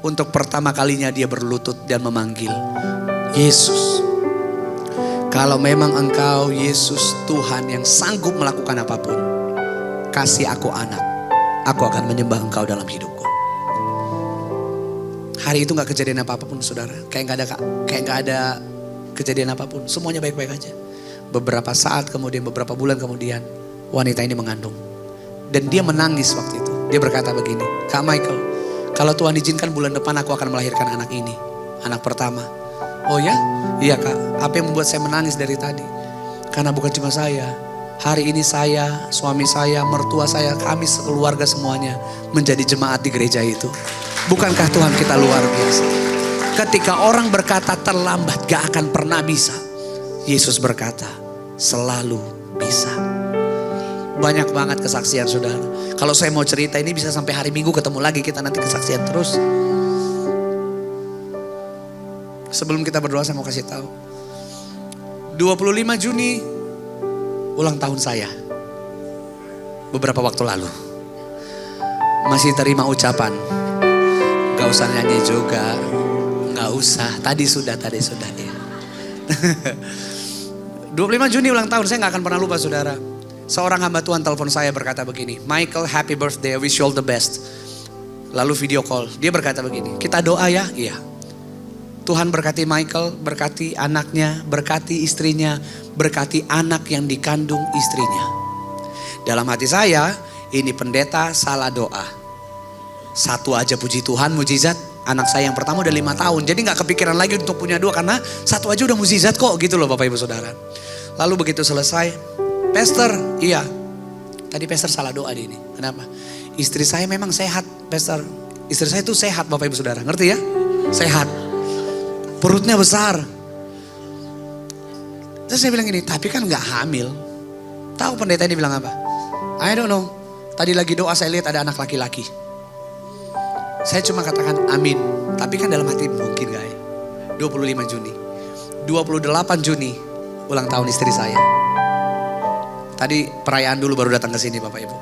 untuk pertama kalinya dia berlutut dan memanggil Yesus. Kalau memang engkau Yesus Tuhan yang sanggup melakukan apapun, kasih aku anak, aku akan menyembah engkau dalam hidupku. Hari itu gak kejadian apa-apun saudara. Kayak gak ada kejadian apapun. Semuanya baik-baik aja. Beberapa saat kemudian, beberapa bulan kemudian, wanita ini mengandung. Dan dia menangis waktu itu. Dia berkata begini, Kak Michael, kalau Tuhan izinkan bulan depan aku akan melahirkan anak ini. Anak pertama. Oh ya? Iya Kak. Apa yang membuat saya menangis dari tadi? Karena bukan cuma saya. Hari ini saya, suami saya, mertua saya, kami keluarga semuanya menjadi jemaat di gereja itu. Bukankah Tuhan kita luar biasa? Ketika orang berkata terlambat gak akan pernah bisa. Yesus berkata selalu bisa. Banyak banget kesaksian saudara. Kalau saya mau cerita ini bisa sampai hari Minggu ketemu lagi kita nanti kesaksian terus. Sebelum kita berdoa saya mau kasih tahu. 25 Juni ulang tahun saya. Beberapa waktu lalu. Masih terima ucapan. Gak usah nyanyi juga. Gak usah. Tadi sudah ya. 25 Juni ulang tahun saya gak akan pernah lupa saudara. Seorang hamba Tuhan telepon saya berkata begini. Michael happy birthday, I wish you all the best. Lalu video call. Dia berkata begini. Kita doa ya? Iya. Tuhan berkati Michael, berkati anaknya, berkati istrinya, berkati anak yang dikandung istrinya. Dalam hati saya, ini pendeta salah doa. Satu aja puji Tuhan mujizat. Anak saya yang pertama udah 5 tahun. Jadi gak kepikiran lagi untuk punya 2 karena satu aja udah mujizat kok gitu loh Bapak Ibu Saudara. Lalu begitu selesai, Pastor, iya. Tadi Pastor salah doa di ini. Kenapa? Istri saya memang sehat, Pastor. Istri saya itu sehat Bapak Ibu Saudara. Ngerti ya? Sehat. Perutnya besar. Terus saya bilang gini, tapi kan gak hamil. Tahu pendeta ini bilang apa? I don't know. Tadi lagi doa saya lihat ada anak laki-laki. Saya cuma katakan amin. Tapi kan dalam hati mungkin gak ya? 25 Juni. 28 Juni ulang tahun istri saya. Tadi perayaan dulu baru datang ke sini Bapak Ibu.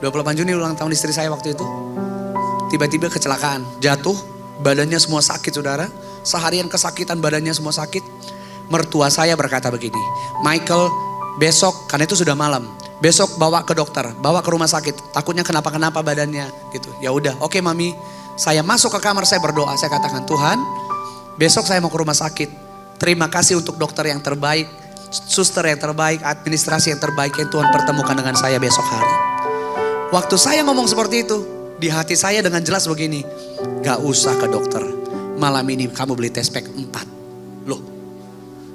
28 Juni ulang tahun istri saya waktu itu. Tiba-tiba kecelakaan. Jatuh, badannya semua sakit saudara. Seharian kesakitan badannya semua sakit. Mertua saya berkata begini, Michael besok, karena itu sudah malam. Besok bawa ke dokter, bawa ke rumah sakit. Takutnya kenapa-kenapa badannya gitu. Ya udah, oke mami. Saya masuk ke kamar, saya berdoa. Saya katakan, Tuhan, besok saya mau ke rumah sakit. Terima kasih untuk dokter yang terbaik, suster yang terbaik, administrasi yang terbaik yang Tuhan pertemukan dengan saya besok hari. Waktu saya ngomong seperti itu, di hati saya dengan jelas begini, gak usah ke dokter. Malam ini kamu beli test pack 4. Loh,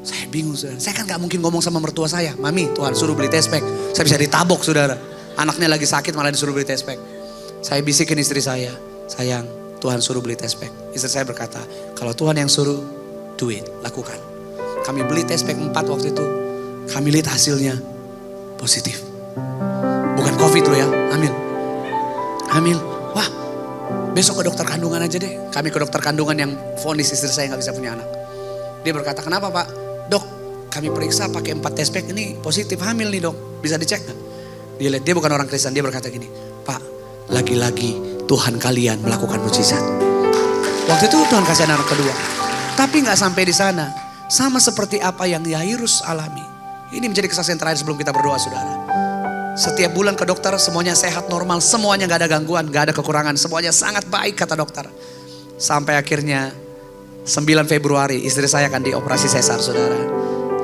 saya bingung saudara. Saya kan gak mungkin ngomong sama mertua saya, Mami Tuhan suruh beli test pack. Saya bisa ditabok saudara. Anaknya lagi sakit malah disuruh beli test pack. Saya bisikin istri saya, sayang Tuhan suruh beli test pack. Istri saya berkata, kalau Tuhan yang suruh, do it, lakukan. Kami beli test pack 4 waktu itu. Kami lihat hasilnya positif. Bukan COVID loh ya, hamil. Hamil, wah besok ke dokter kandungan aja deh. Kami ke dokter kandungan yang vonis istri saya gak bisa punya anak. Dia berkata, kenapa Pak? Dok, kami periksa pakai 4 test pack ini positif hamil nih dok. Bisa dicek gak? Dia lihat, dia bukan orang Kristen, dia berkata gini, Pak, lagi-lagi Tuhan kalian melakukan mujizat. Waktu itu Tuhan kasih anak kedua. Tapi gak sampai di sana. Sama seperti apa yang Yairus alami. Ini menjadi kesaksian terakhir sebelum kita berdoa saudara. Setiap bulan ke dokter semuanya sehat normal. Semuanya gak ada gangguan, gak ada kekurangan. Semuanya sangat baik kata dokter. Sampai akhirnya 9 Februari istri saya akan dioperasi sesar saudara.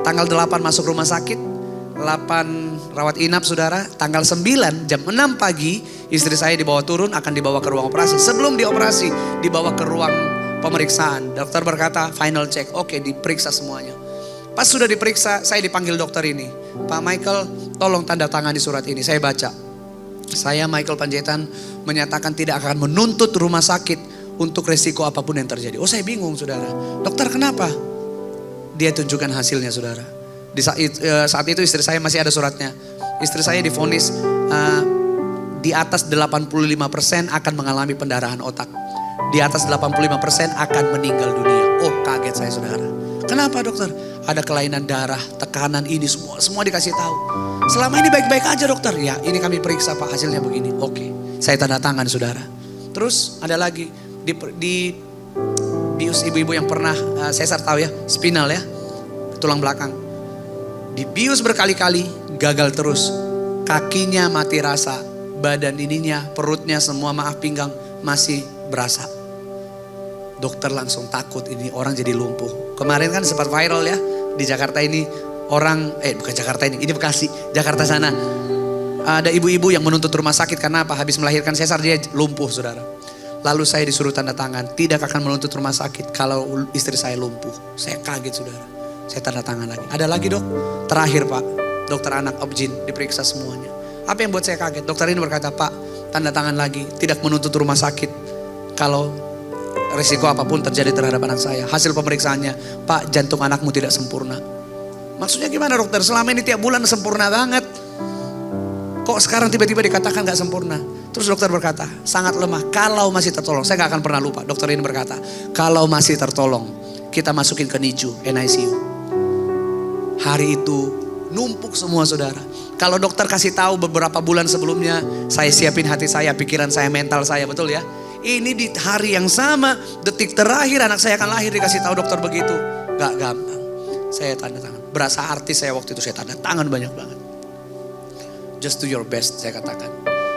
Tanggal 8 masuk rumah sakit. 8 rawat inap saudara. Tanggal 9 jam 6 pagi istri saya dibawa turun akan dibawa ke ruang operasi. Sebelum dioperasi dibawa ke ruang pemeriksaan. Dokter berkata final check. Oke, diperiksa semuanya. Pas sudah diperiksa saya dipanggil dokter ini. Pak Michael tolong tanda tangan di surat ini. Saya baca. Saya Michael Panjaitan menyatakan tidak akan menuntut rumah sakit untuk resiko apapun yang terjadi. Oh saya bingung saudara. Dokter kenapa? Dia tunjukkan hasilnya saudara. Di saat itu istri saya masih ada suratnya. Istri saya divonis di atas 85% akan mengalami pendarahan otak. Di atas 85% akan meninggal dunia. Oh kaget saya saudara. Kenapa dokter? Ada kelainan darah, tekanan ini semua dikasih tahu. Selama ini baik-baik aja dokter. Ya ini kami periksa pak hasilnya begini. Oke, saya tanda tangan saudara. Terus ada lagi di bius ibu-ibu yang pernah sesar tahu ya, spinal ya, tulang belakang. Di bius berkali-kali gagal terus. Kakinya mati rasa, badan ininya, perutnya semua maaf pinggang masih berasa. Dokter langsung takut ini orang jadi lumpuh. Kemarin kan sempat viral ya di Jakarta ini orang bukan Jakarta ini Bekasi, Jakarta sana. Ada ibu-ibu yang menuntut rumah sakit karena apa? Habis melahirkan sesar dia lumpuh saudara. Lalu saya disuruh tanda tangan tidak akan menuntut rumah sakit kalau istri saya lumpuh. Saya kaget saudara. Saya tanda tangan lagi. Ada lagi dok. Terakhir pak, dokter anak Objin diperiksa semuanya. Apa yang buat saya kaget? Dokter ini berkata pak tanda tangan lagi tidak menuntut rumah sakit kalau risiko apapun terjadi terhadap anak saya. Hasil pemeriksaannya, Pak jantung anakmu tidak sempurna. Maksudnya gimana dokter? Selama ini tiap bulan sempurna banget. Kok sekarang tiba-tiba dikatakan gak sempurna? Terus dokter berkata, sangat lemah. Kalau masih tertolong, saya gak akan pernah lupa. Dokter ini berkata, kalau masih tertolong, kita masukin ke NICU. Hari itu numpuk semua saudara. Kalau dokter kasih tahu beberapa bulan sebelumnya, saya siapin hati saya, pikiran saya, mental saya, betul ya? Ini di hari yang sama, detik terakhir anak saya akan lahir dikasih tahu dokter begitu. Gak gampang. Saya tanda tangan. Berasa artis saya waktu itu, saya tanda tangan banyak banget. Just do your best, saya katakan.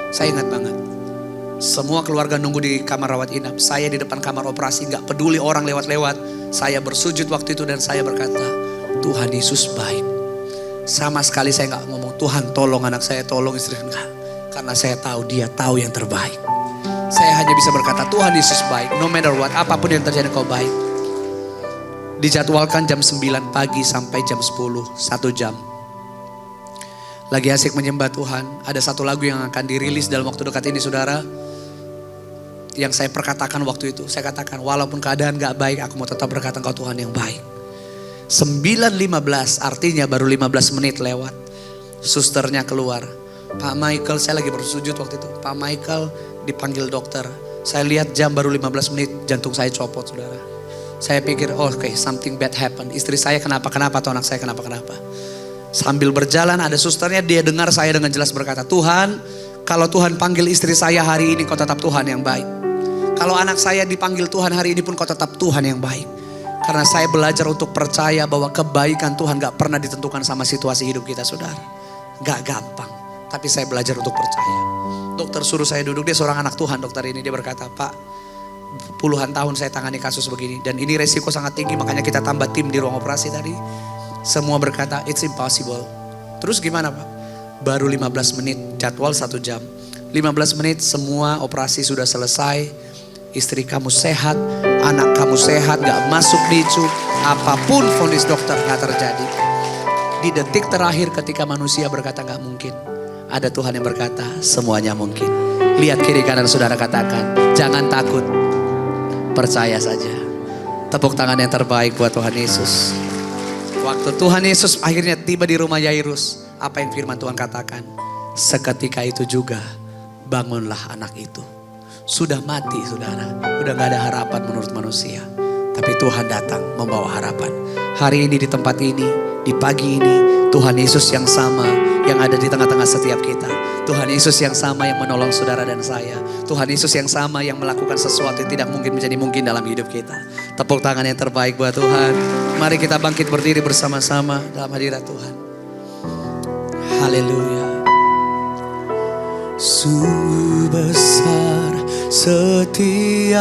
Saya ingat banget. Semua keluarga nunggu di kamar rawat inap. Saya di depan kamar operasi, gak peduli orang lewat-lewat. Saya bersujud waktu itu dan saya berkata, Tuhan Yesus baik. Sama sekali saya gak ngomong, Tuhan tolong anak saya, tolong istri. Enggak. Karena saya tahu dia tahu yang terbaik. Saya hanya bisa berkata Tuhan Yesus baik. No matter what, apapun yang terjadi kau baik. Dijadwalkan jam 9 pagi sampai jam 10, 1 jam. Lagi asik menyembah Tuhan. Ada satu lagu yang akan dirilis dalam waktu dekat ini saudara. Yang saya perkatakan waktu itu. Saya katakan walaupun keadaan gak baik, aku mau tetap berkata Engkau Tuhan yang baik. 9.15 artinya baru 15 menit lewat. Susternya keluar. Pak Michael, saya lagi bersujud waktu itu. Pak Michael dipanggil dokter. Saya lihat jam baru 15 menit, jantung saya copot saudara. Saya pikir, oh, oke, something bad happen. Istri saya kenapa-kenapa atau anak saya kenapa-kenapa. Sambil berjalan ada susternya, dia dengar saya dengan jelas berkata, Tuhan, kalau Tuhan panggil istri saya hari ini, kau tetap Tuhan yang baik. Kalau anak saya dipanggil Tuhan hari ini pun, kau tetap Tuhan yang baik. Karena saya belajar untuk percaya bahwa kebaikan Tuhan gak pernah ditentukan sama situasi hidup kita saudara. Gak gampang. Tapi saya belajar untuk percaya. Dokter suruh saya duduk, dia seorang anak Tuhan dokter ini. Dia berkata, Pak, puluhan tahun saya tangani kasus begini. Dan ini resiko sangat tinggi, makanya kita tambah tim di ruang operasi tadi. Semua berkata, it's impossible. Terus gimana Pak? Baru 15 menit, jadwal 1 jam. 15 menit semua operasi sudah selesai. Istri kamu sehat, anak kamu sehat, gak masuk NICU. Apapun vonis dokter gak terjadi. Di detik terakhir ketika manusia berkata gak mungkin, ada Tuhan yang berkata semuanya mungkin. Lihat kiri kanan saudara, katakan jangan takut, percaya saja. Tepuk tangan yang terbaik buat Tuhan Yesus. Waktu Tuhan Yesus akhirnya tiba di rumah Yairus, apa yang firman Tuhan katakan? Seketika itu juga bangunlah anak itu. Sudah mati saudara, udah gak ada harapan menurut manusia. Tapi Tuhan datang membawa harapan. Hari ini di tempat ini, di pagi ini, Tuhan Yesus yang sama yang ada di tengah-tengah setiap kita. Tuhan Yesus yang sama yang menolong saudara dan saya. Tuhan Yesus yang sama yang melakukan sesuatu yang tidak mungkin menjadi mungkin dalam hidup kita. Tepuk tangan yang terbaik buat Tuhan. Mari kita bangkit berdiri bersama-sama dalam hadirat Tuhan. Haleluya. Sungguh besar setiamu,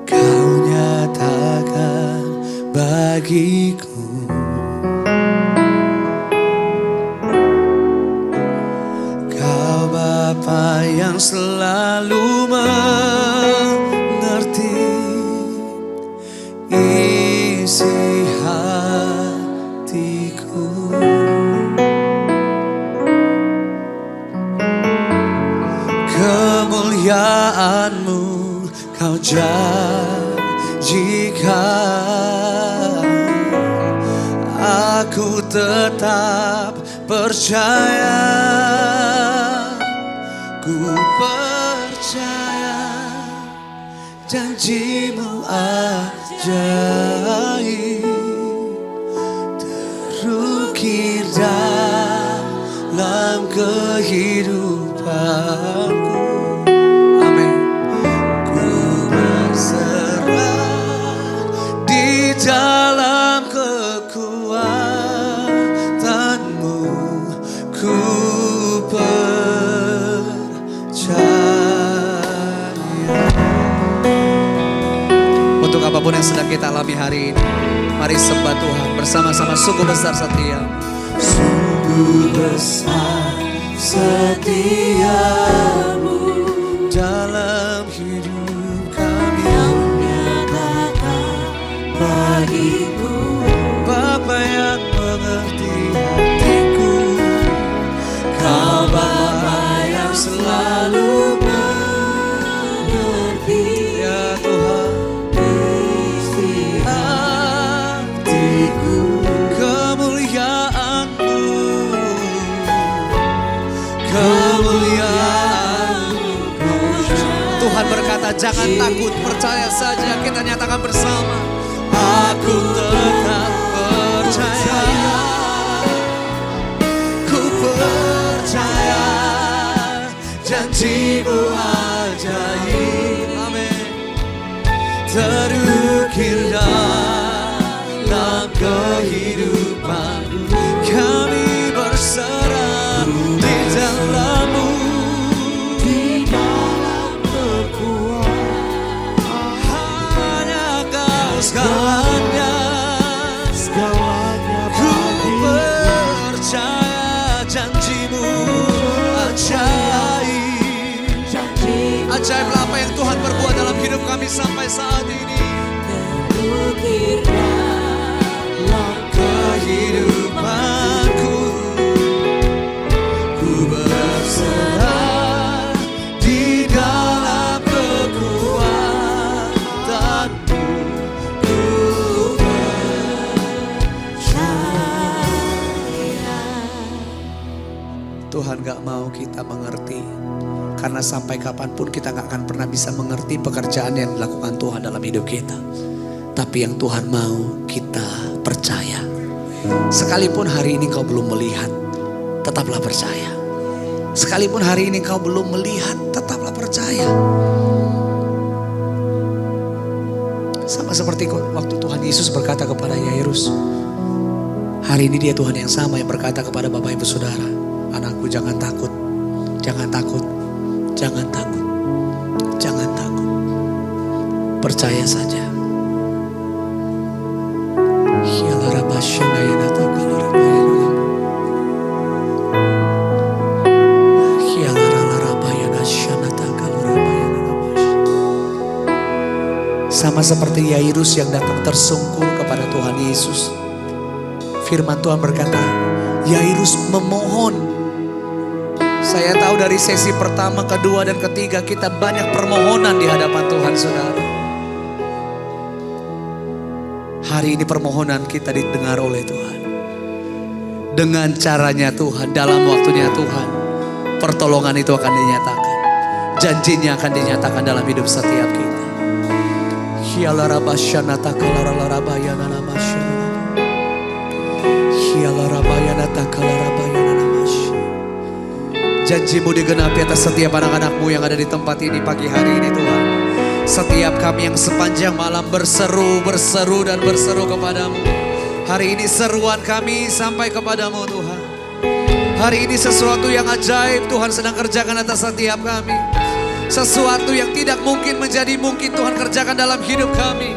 Kau nyatakan bagiku. Kau Bapa yang selalu mengerti isi hatiku. Kemuliaan-Mu Kau janjikan, aku tetap percaya. Ku percaya janji-Mu ajaib, terukir dalam kehidupanku. Amin. Ku berserah di dalam kekuatan-Mu. Ku percaya. Untuk apapun yang sedang kita alami hari ini, mari sembah Tuhan bersama-sama. Sungguh besar setia, sungguh besar setiamu dalam hidup kami. Yang nyatakan bagiku, Bapa yang mengerti hatiku. Kau Bapa yang selalu mengerti, ya Tuhan, isi hatiku. Kemuliaan-Mu, kemuliaan-Mu. Tuhan berkata jangan takut, percaya saja. Kita nyatakan bersama, aku tetap percaya. Ku percaya janji-Mu ajaib. Amin. Terukir dalam kehidupan kami, berserah di dalam-Mu. Di dalam kekuatan hanya Kau segalanya. Ku percaya ajaib apa yang Tuhan perbuat dalam hidup kami sampai saat ini.
Terukir dalam
Kehidupanku, ku berserah di dalam kekuatan-Mu. Ku percaya. Tuhan gak mau kita mengerti, karena sampai kapanpun kita gak akan pernah bisa mengerti pekerjaan yang dilakukan Tuhan dalam hidup kita. Tapi yang Tuhan mau kita percaya. Sekalipun hari ini kau belum melihat, tetaplah percaya. Sekalipun hari ini kau belum melihat, tetaplah percaya. Sama seperti waktu Tuhan Yesus berkata kepada Yairus. Hari ini dia Tuhan yang sama yang berkata kepada Bapak Ibu Saudara, anakku jangan takut, jangan takut, jangan takut, jangan takut. Percaya saja. Sama seperti Yairus yang datang tersungkur kepada Tuhan Yesus. Firman Tuhan berkata, Yairus memohon. Saya tahu dari sesi pertama, kedua, dan ketiga kita banyak permohonan di hadapan Tuhan, saudara. Hari ini permohonan kita didengar oleh Tuhan. Dengan caranya Tuhan, dalam waktunya Tuhan, pertolongan itu akan dinyatakan. Janjinya akan dinyatakan dalam hidup setiap kita. Janjimu digenapi atas setiap anak-anakmu yang ada di tempat ini pagi hari ini Tuhan. Setiap kami yang sepanjang malam berseru dan berseru kepadamu. Hari ini seruan kami sampai kepadamu Tuhan. Hari ini sesuatu yang ajaib Tuhan sedang kerjakan atas setiap kami. Sesuatu yang tidak mungkin menjadi mungkin Tuhan kerjakan dalam hidup kami.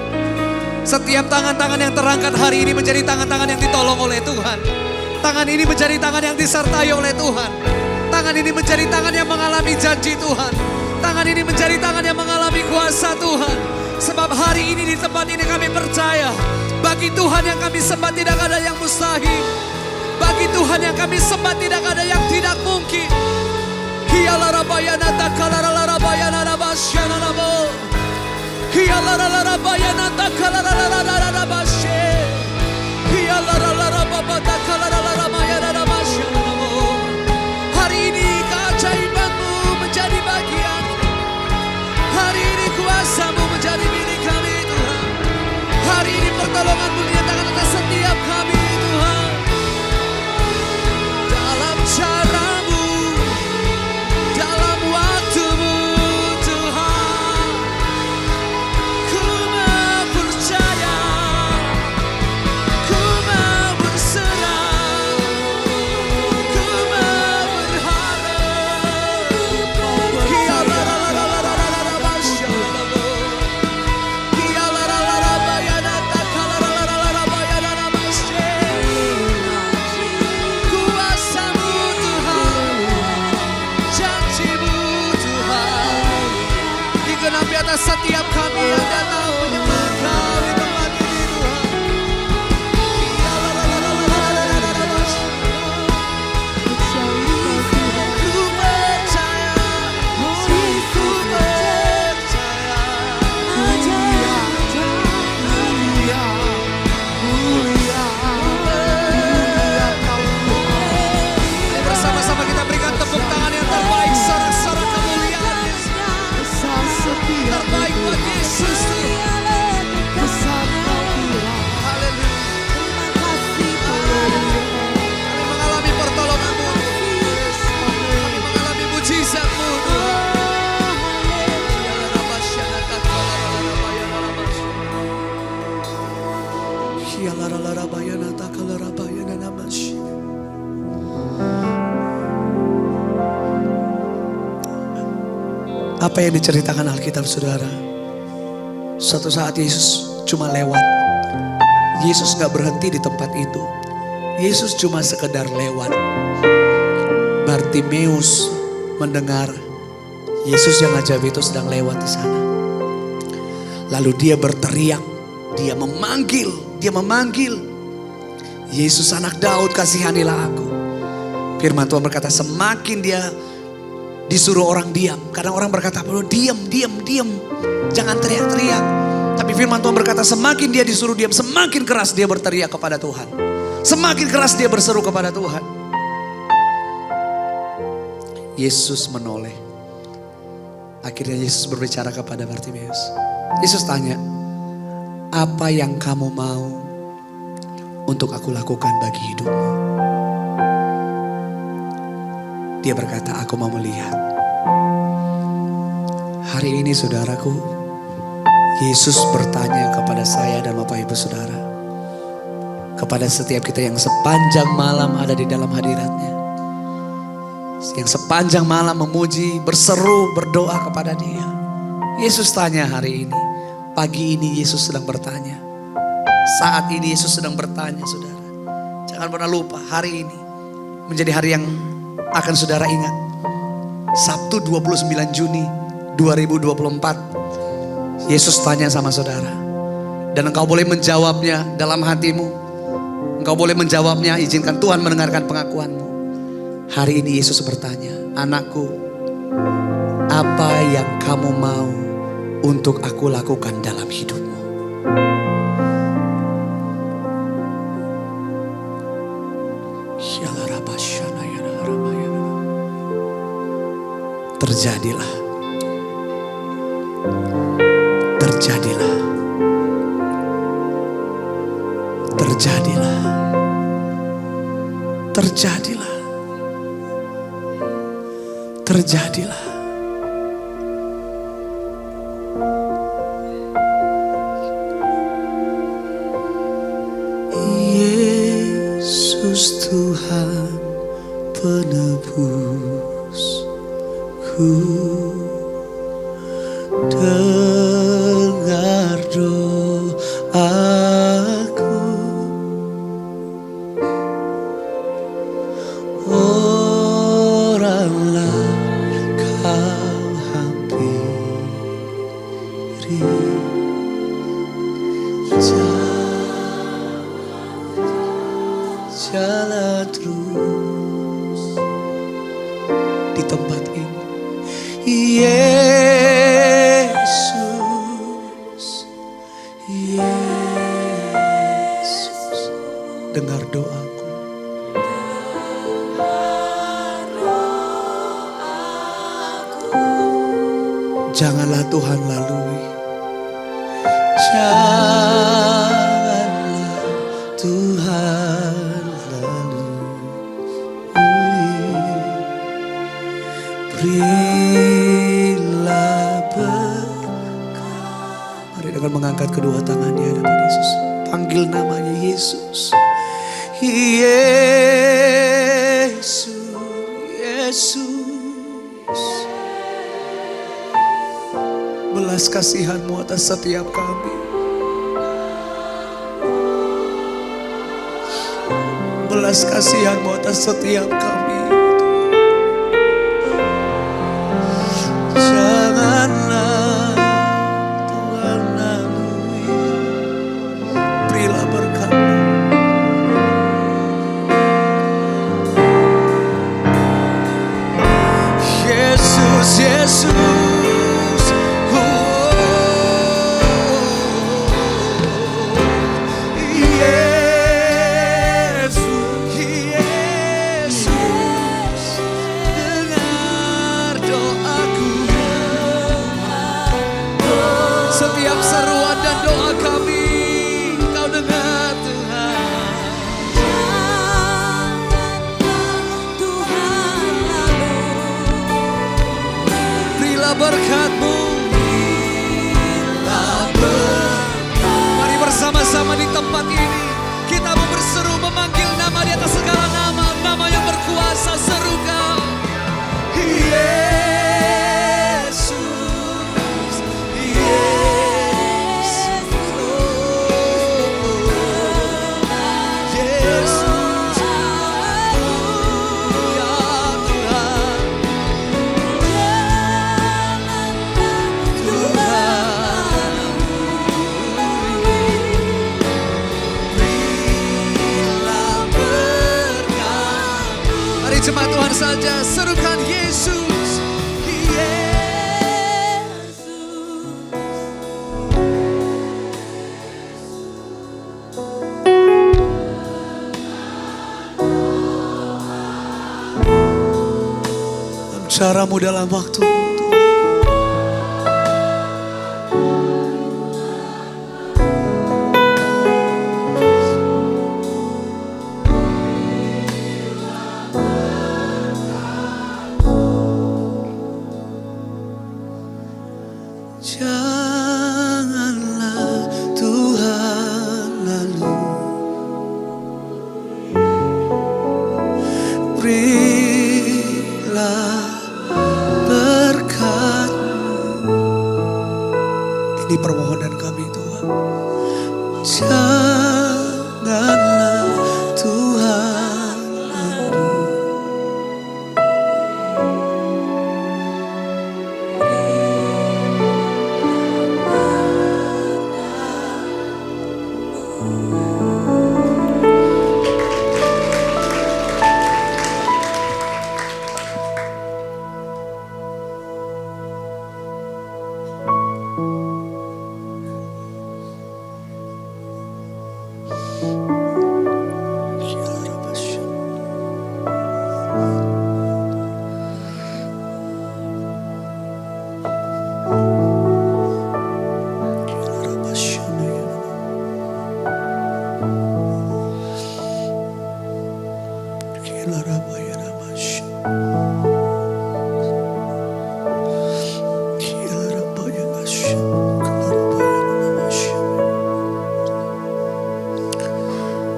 Setiap tangan-tangan yang terangkat hari ini menjadi tangan-tangan yang ditolong oleh Tuhan. Tangan ini menjadi tangan yang disertai oleh Tuhan. Tangan ini menjadi tangan yang mengalami janji Tuhan. Tangan ini menjadi tangan yang mengalami kuasa Tuhan. Sebab hari ini di tempat ini kami percaya, bagi Tuhan yang kami sembah tidak ada yang mustahil. Bagi Tuhan yang kami sembah tidak ada yang tidak mungkin. Hari ini keajaiban-Mu menjadi bagian. Hari ini kuasa-Mu menjadi milik kami Tuhan. Hari ini pertolongan-Mu dinyatakan atas setiap kami Tuhan. Dalam cara-Mu, dalam waktu-Mu Tuhan, ku mau percaya, ku mau berserah, ku mau berharap. Kuasa-Mu Tuhan, janji-Mu Tuhan, digenapi atas setiap kami yang datang menyembah Kau di tempat ini Tuhan. Ku percaya, ku percaya. Bersama-sama kita berikan tepuk tangan yang terbaik, sorak-sorak kemuliaan Yesus. Terbaik buat Yesus Tuhan. Haleluya. Kami mengalami pertolongan-Mu. Kami mengalami mujizat-Mu Tuhan. Apa yang diceritakan Alkitab saudara? Suatu saat Yesus cuma lewat. Yesus gak berhenti di tempat itu. Yesus cuma sekedar lewat. Bartimeus mendengar Yesus yang ajaib itu sedang lewat di sana. Lalu dia berteriak, dia memanggil. Yesus anak Daud, kasihanilah aku. Firman Tuhan berkata semakin dia disuruh orang diam. Kadang orang berkata, diam. Jangan teriak-teriak. Tapi firman Tuhan berkata semakin dia disuruh diam, semakin keras dia berteriak kepada Tuhan. Semakin keras dia berseru kepada Tuhan. Yesus menoleh. Akhirnya Yesus berbicara kepada Bartimeus. Yesus tanya, apa yang kamu mau untuk aku lakukan bagi hidupmu? Dia berkata, aku mau melihat. Hari ini saudaraku, Yesus bertanya kepada saya dan Bapak Ibu Saudara. Kepada setiap kita yang sepanjang malam ada di dalam hadiratnya. Yang sepanjang malam memuji, berseru, berdoa kepada Dia. Yesus tanya hari ini, pagi ini Yesus sedang bertanya. Saat ini Yesus sedang bertanya saudara. Jangan pernah lupa hari ini menjadi hari yang akan saudara ingat. Sabtu 29 Juni 2024. Yesus tanya sama saudara. Dan engkau boleh menjawabnya dalam hatimu. Engkau boleh menjawabnya, izinkan Tuhan mendengarkan pengakuanmu. Hari ini Yesus bertanya, anakku, apa yang kamu mau untuk aku lakukan dalam hidupmu? Terjadilah. Terjadilah. Terjadilah. Terjadilah. Terjadilah. Yesus Tuhan penebusku, dengar doaku. Oranglah kau hampiri, jalan terus di tempat ini. Yesus, Yesus, dengar doaku. Janganlah Tuhan lalui. Janganlah Tuhan lalui. Berilah berkat. Mari dengan mengangkat kedua tangan di hadapan Yesus. Panggil namanya Yesus. Yesus, Yesus. Belas kasihan-Mu atas setiap kami. Belas kasihan-Mu atas setiap kami. Janganlah Tuhan lalui. Berilah berkat-Mu. Yesus, Yesus. Setiap seruan dan doa kami, Kau dengar Tuhan. Berilah berkat-Mu. Mari bersama-sama di tempat ini kita mau berseru memanggil nama di atas segala nama, nama yang berkuasa. Serukan Yesus. saja serukan Yesus. Caramu dalam waktu. Janganlah Tuhan lalu berilah berkat. Ini permohonan kami Tuhan. Janganlah Tuhan lalu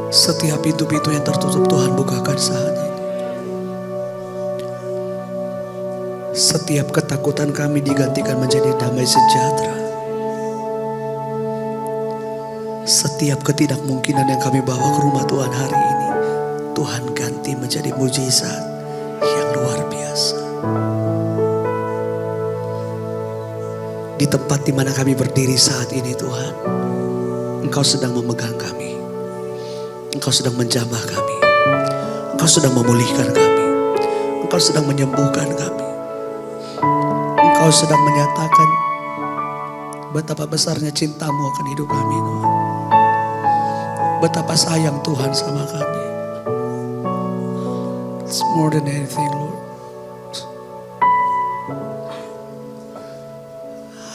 setiap pintu-pintu yang tertutup Tuhan bukakan saat ini. Setiap ketakutan kami digantikan menjadi damai sejahtera. Setiap ketidakmungkinan yang kami bawa ke rumah Tuhan hari ini, Tuhan ganti menjadi mujizat yang luar biasa. Di tempat di mana kami berdiri saat ini Tuhan, Engkau sedang memegang kami. Engkau sedang menjamah kami. Engkau sedang memulihkan kami. Engkau sedang menyembuhkan kami. Engkau sedang menyatakan betapa besarnya cintamu akan hidup kami Tuhan. Betapa sayang Tuhan sama kami. It's more than anything Lord.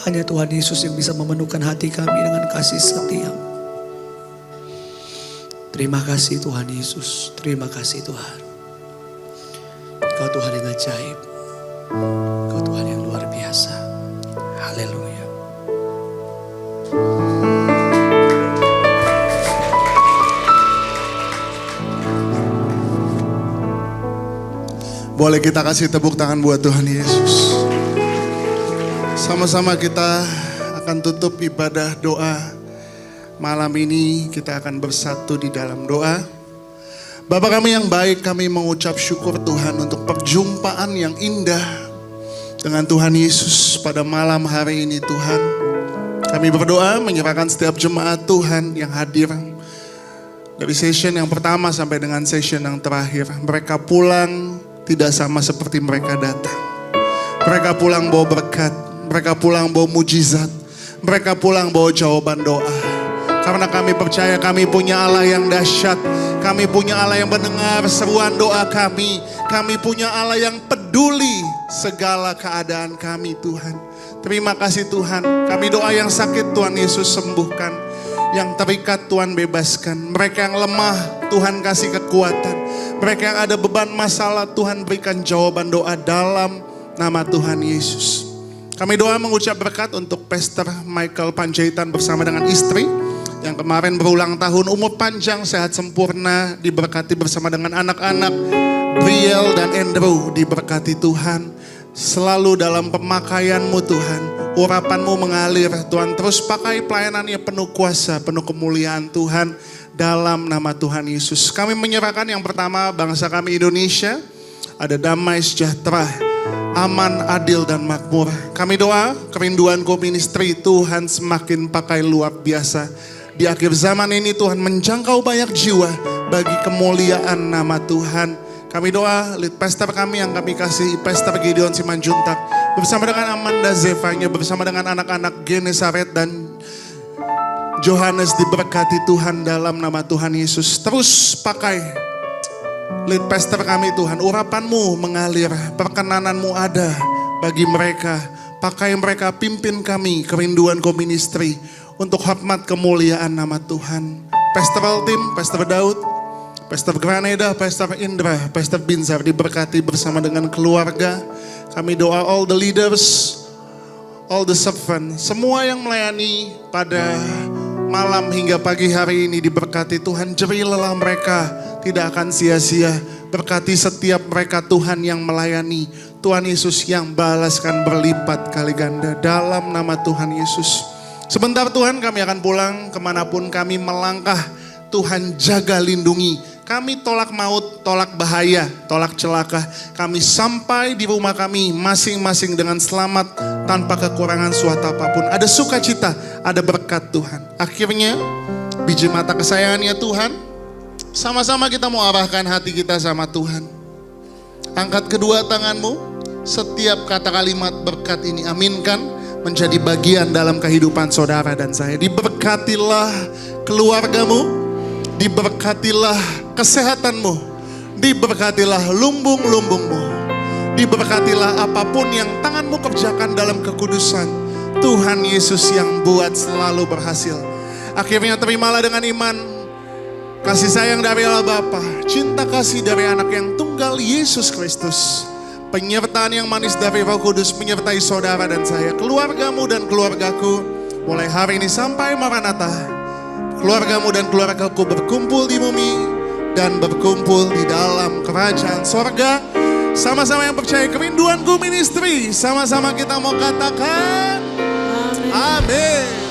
Hanya Tuhan Yesus yang bisa memenuhkan hati kami dengan kasih setia-Mu. Terima kasih Tuhan Yesus. Terima kasih Tuhan. Kau Tuhan yang ajaib. Kau Tuhan yang luar biasa. Haleluya.
Boleh kita kasih tepuk tangan buat Tuhan Yesus. Sama-sama kita akan tutup ibadah doa. Malam ini kita akan bersatu di dalam doa. Bapa kami yang baik, kami mengucap syukur Tuhan untuk perjumpaan yang indah dengan Tuhan Yesus pada malam hari ini Tuhan. Kami berdoa menyerahkan setiap jemaat Tuhan yang hadir dari session yang pertama sampai dengan session yang terakhir. Mereka pulang tidak sama seperti mereka datang. Mereka pulang bawa berkat, mereka pulang bawa mujizat, mereka pulang bawa jawaban doa. Karena kami percaya kami punya Allah yang dahsyat. Kami punya Allah yang mendengar seruan doa kami. Kami punya Allah yang peduli segala keadaan kami Tuhan. Terima kasih Tuhan. Kami doa yang sakit Tuhan Yesus sembuhkan. Yang terikat Tuhan bebaskan. Mereka yang lemah Tuhan kasih kekuatan. Mereka yang ada beban masalah Tuhan berikan jawaban doa dalam nama Tuhan Yesus. Kami doa mengucap berkat untuk Pastor Michael Panjaitan bersama dengan istri. Yang kemarin berulang tahun, umur panjang, sehat sempurna, diberkati bersama dengan anak-anak, Briel dan Andrew, diberkati Tuhan. Selalu dalam pemakaian-Mu Tuhan, urapan-Mu mengalir, Tuhan terus pakai pelayanannya penuh kuasa, penuh kemuliaan Tuhan, dalam nama Tuhan Yesus. Kami menyerahkan yang pertama bangsa kami Indonesia, ada damai sejahtera, aman, adil dan makmur. Kami doa kerinduan ministry Tuhan semakin pakai luar biasa. Di akhir zaman ini Tuhan menjangkau banyak jiwa bagi kemuliaan nama Tuhan.
Kami doa lead pastor kami yang kami kasih, Pastor Gideon Simanjuntak, bersama dengan Amanda Zevanya, bersama dengan anak-anak Genesaret dan Johannes, diberkati Tuhan dalam nama Tuhan Yesus. Terus pakai lead pastor kami Tuhan, urapan-Mu mengalir, perkenananmu ada bagi mereka. Pakai mereka, pimpin kami, Kerinduanku Ministry, untuk hormat kemuliaan nama Tuhan. Pastoral team, Pastor Daud, Pastor Graneda, Pastor Indra, Pastor Binzar diberkati bersama dengan keluarga. Kami doa all the leaders, all the servant, semua yang melayani pada malam hingga pagi hari ini diberkati Tuhan. Jerih lelah mereka tidak akan sia-sia. Berkati setiap mereka Tuhan yang melayani. Tuhan Yesus yang balaskan berlipat kali ganda dalam nama Tuhan Yesus. Sebentar Tuhan kami akan pulang kemanapun kami melangkah. Tuhan jaga lindungi. Kami tolak maut, tolak bahaya, tolak celaka. Kami sampai di rumah kami masing-masing dengan selamat tanpa kekurangan suatu apapun. Ada sukacita, ada berkat Tuhan. Akhirnya biji mata kesayangannya Tuhan, sama-sama kita mau arahkan hati kita sama Tuhan. Angkat kedua tanganmu, setiap kata kalimat berkat ini aminkan menjadi bagian dalam kehidupan saudara dan saya. Diberkatilah keluargamu, diberkatilah kesehatanmu, diberkatilah lumbung-lumbungmu, diberkatilah apapun yang tanganmu kerjakan dalam kekudusan. Tuhan Yesus yang buat selalu berhasil. Akhirnya terimalah dengan iman kasih sayang dari Allah Bapa, cinta kasih dari anak yang tunggal Yesus Kristus, penyertaan yang manis dari Roh Kudus menyertai saudara dan saya, keluargamu dan keluargaku, mulai hari ini sampai Maranatha. Keluargamu dan keluargaku berkumpul di bumi dan berkumpul di dalam kerajaan sorga. Sama-sama yang percaya Kerinduanku Ministry, sama-sama kita mau katakan amin.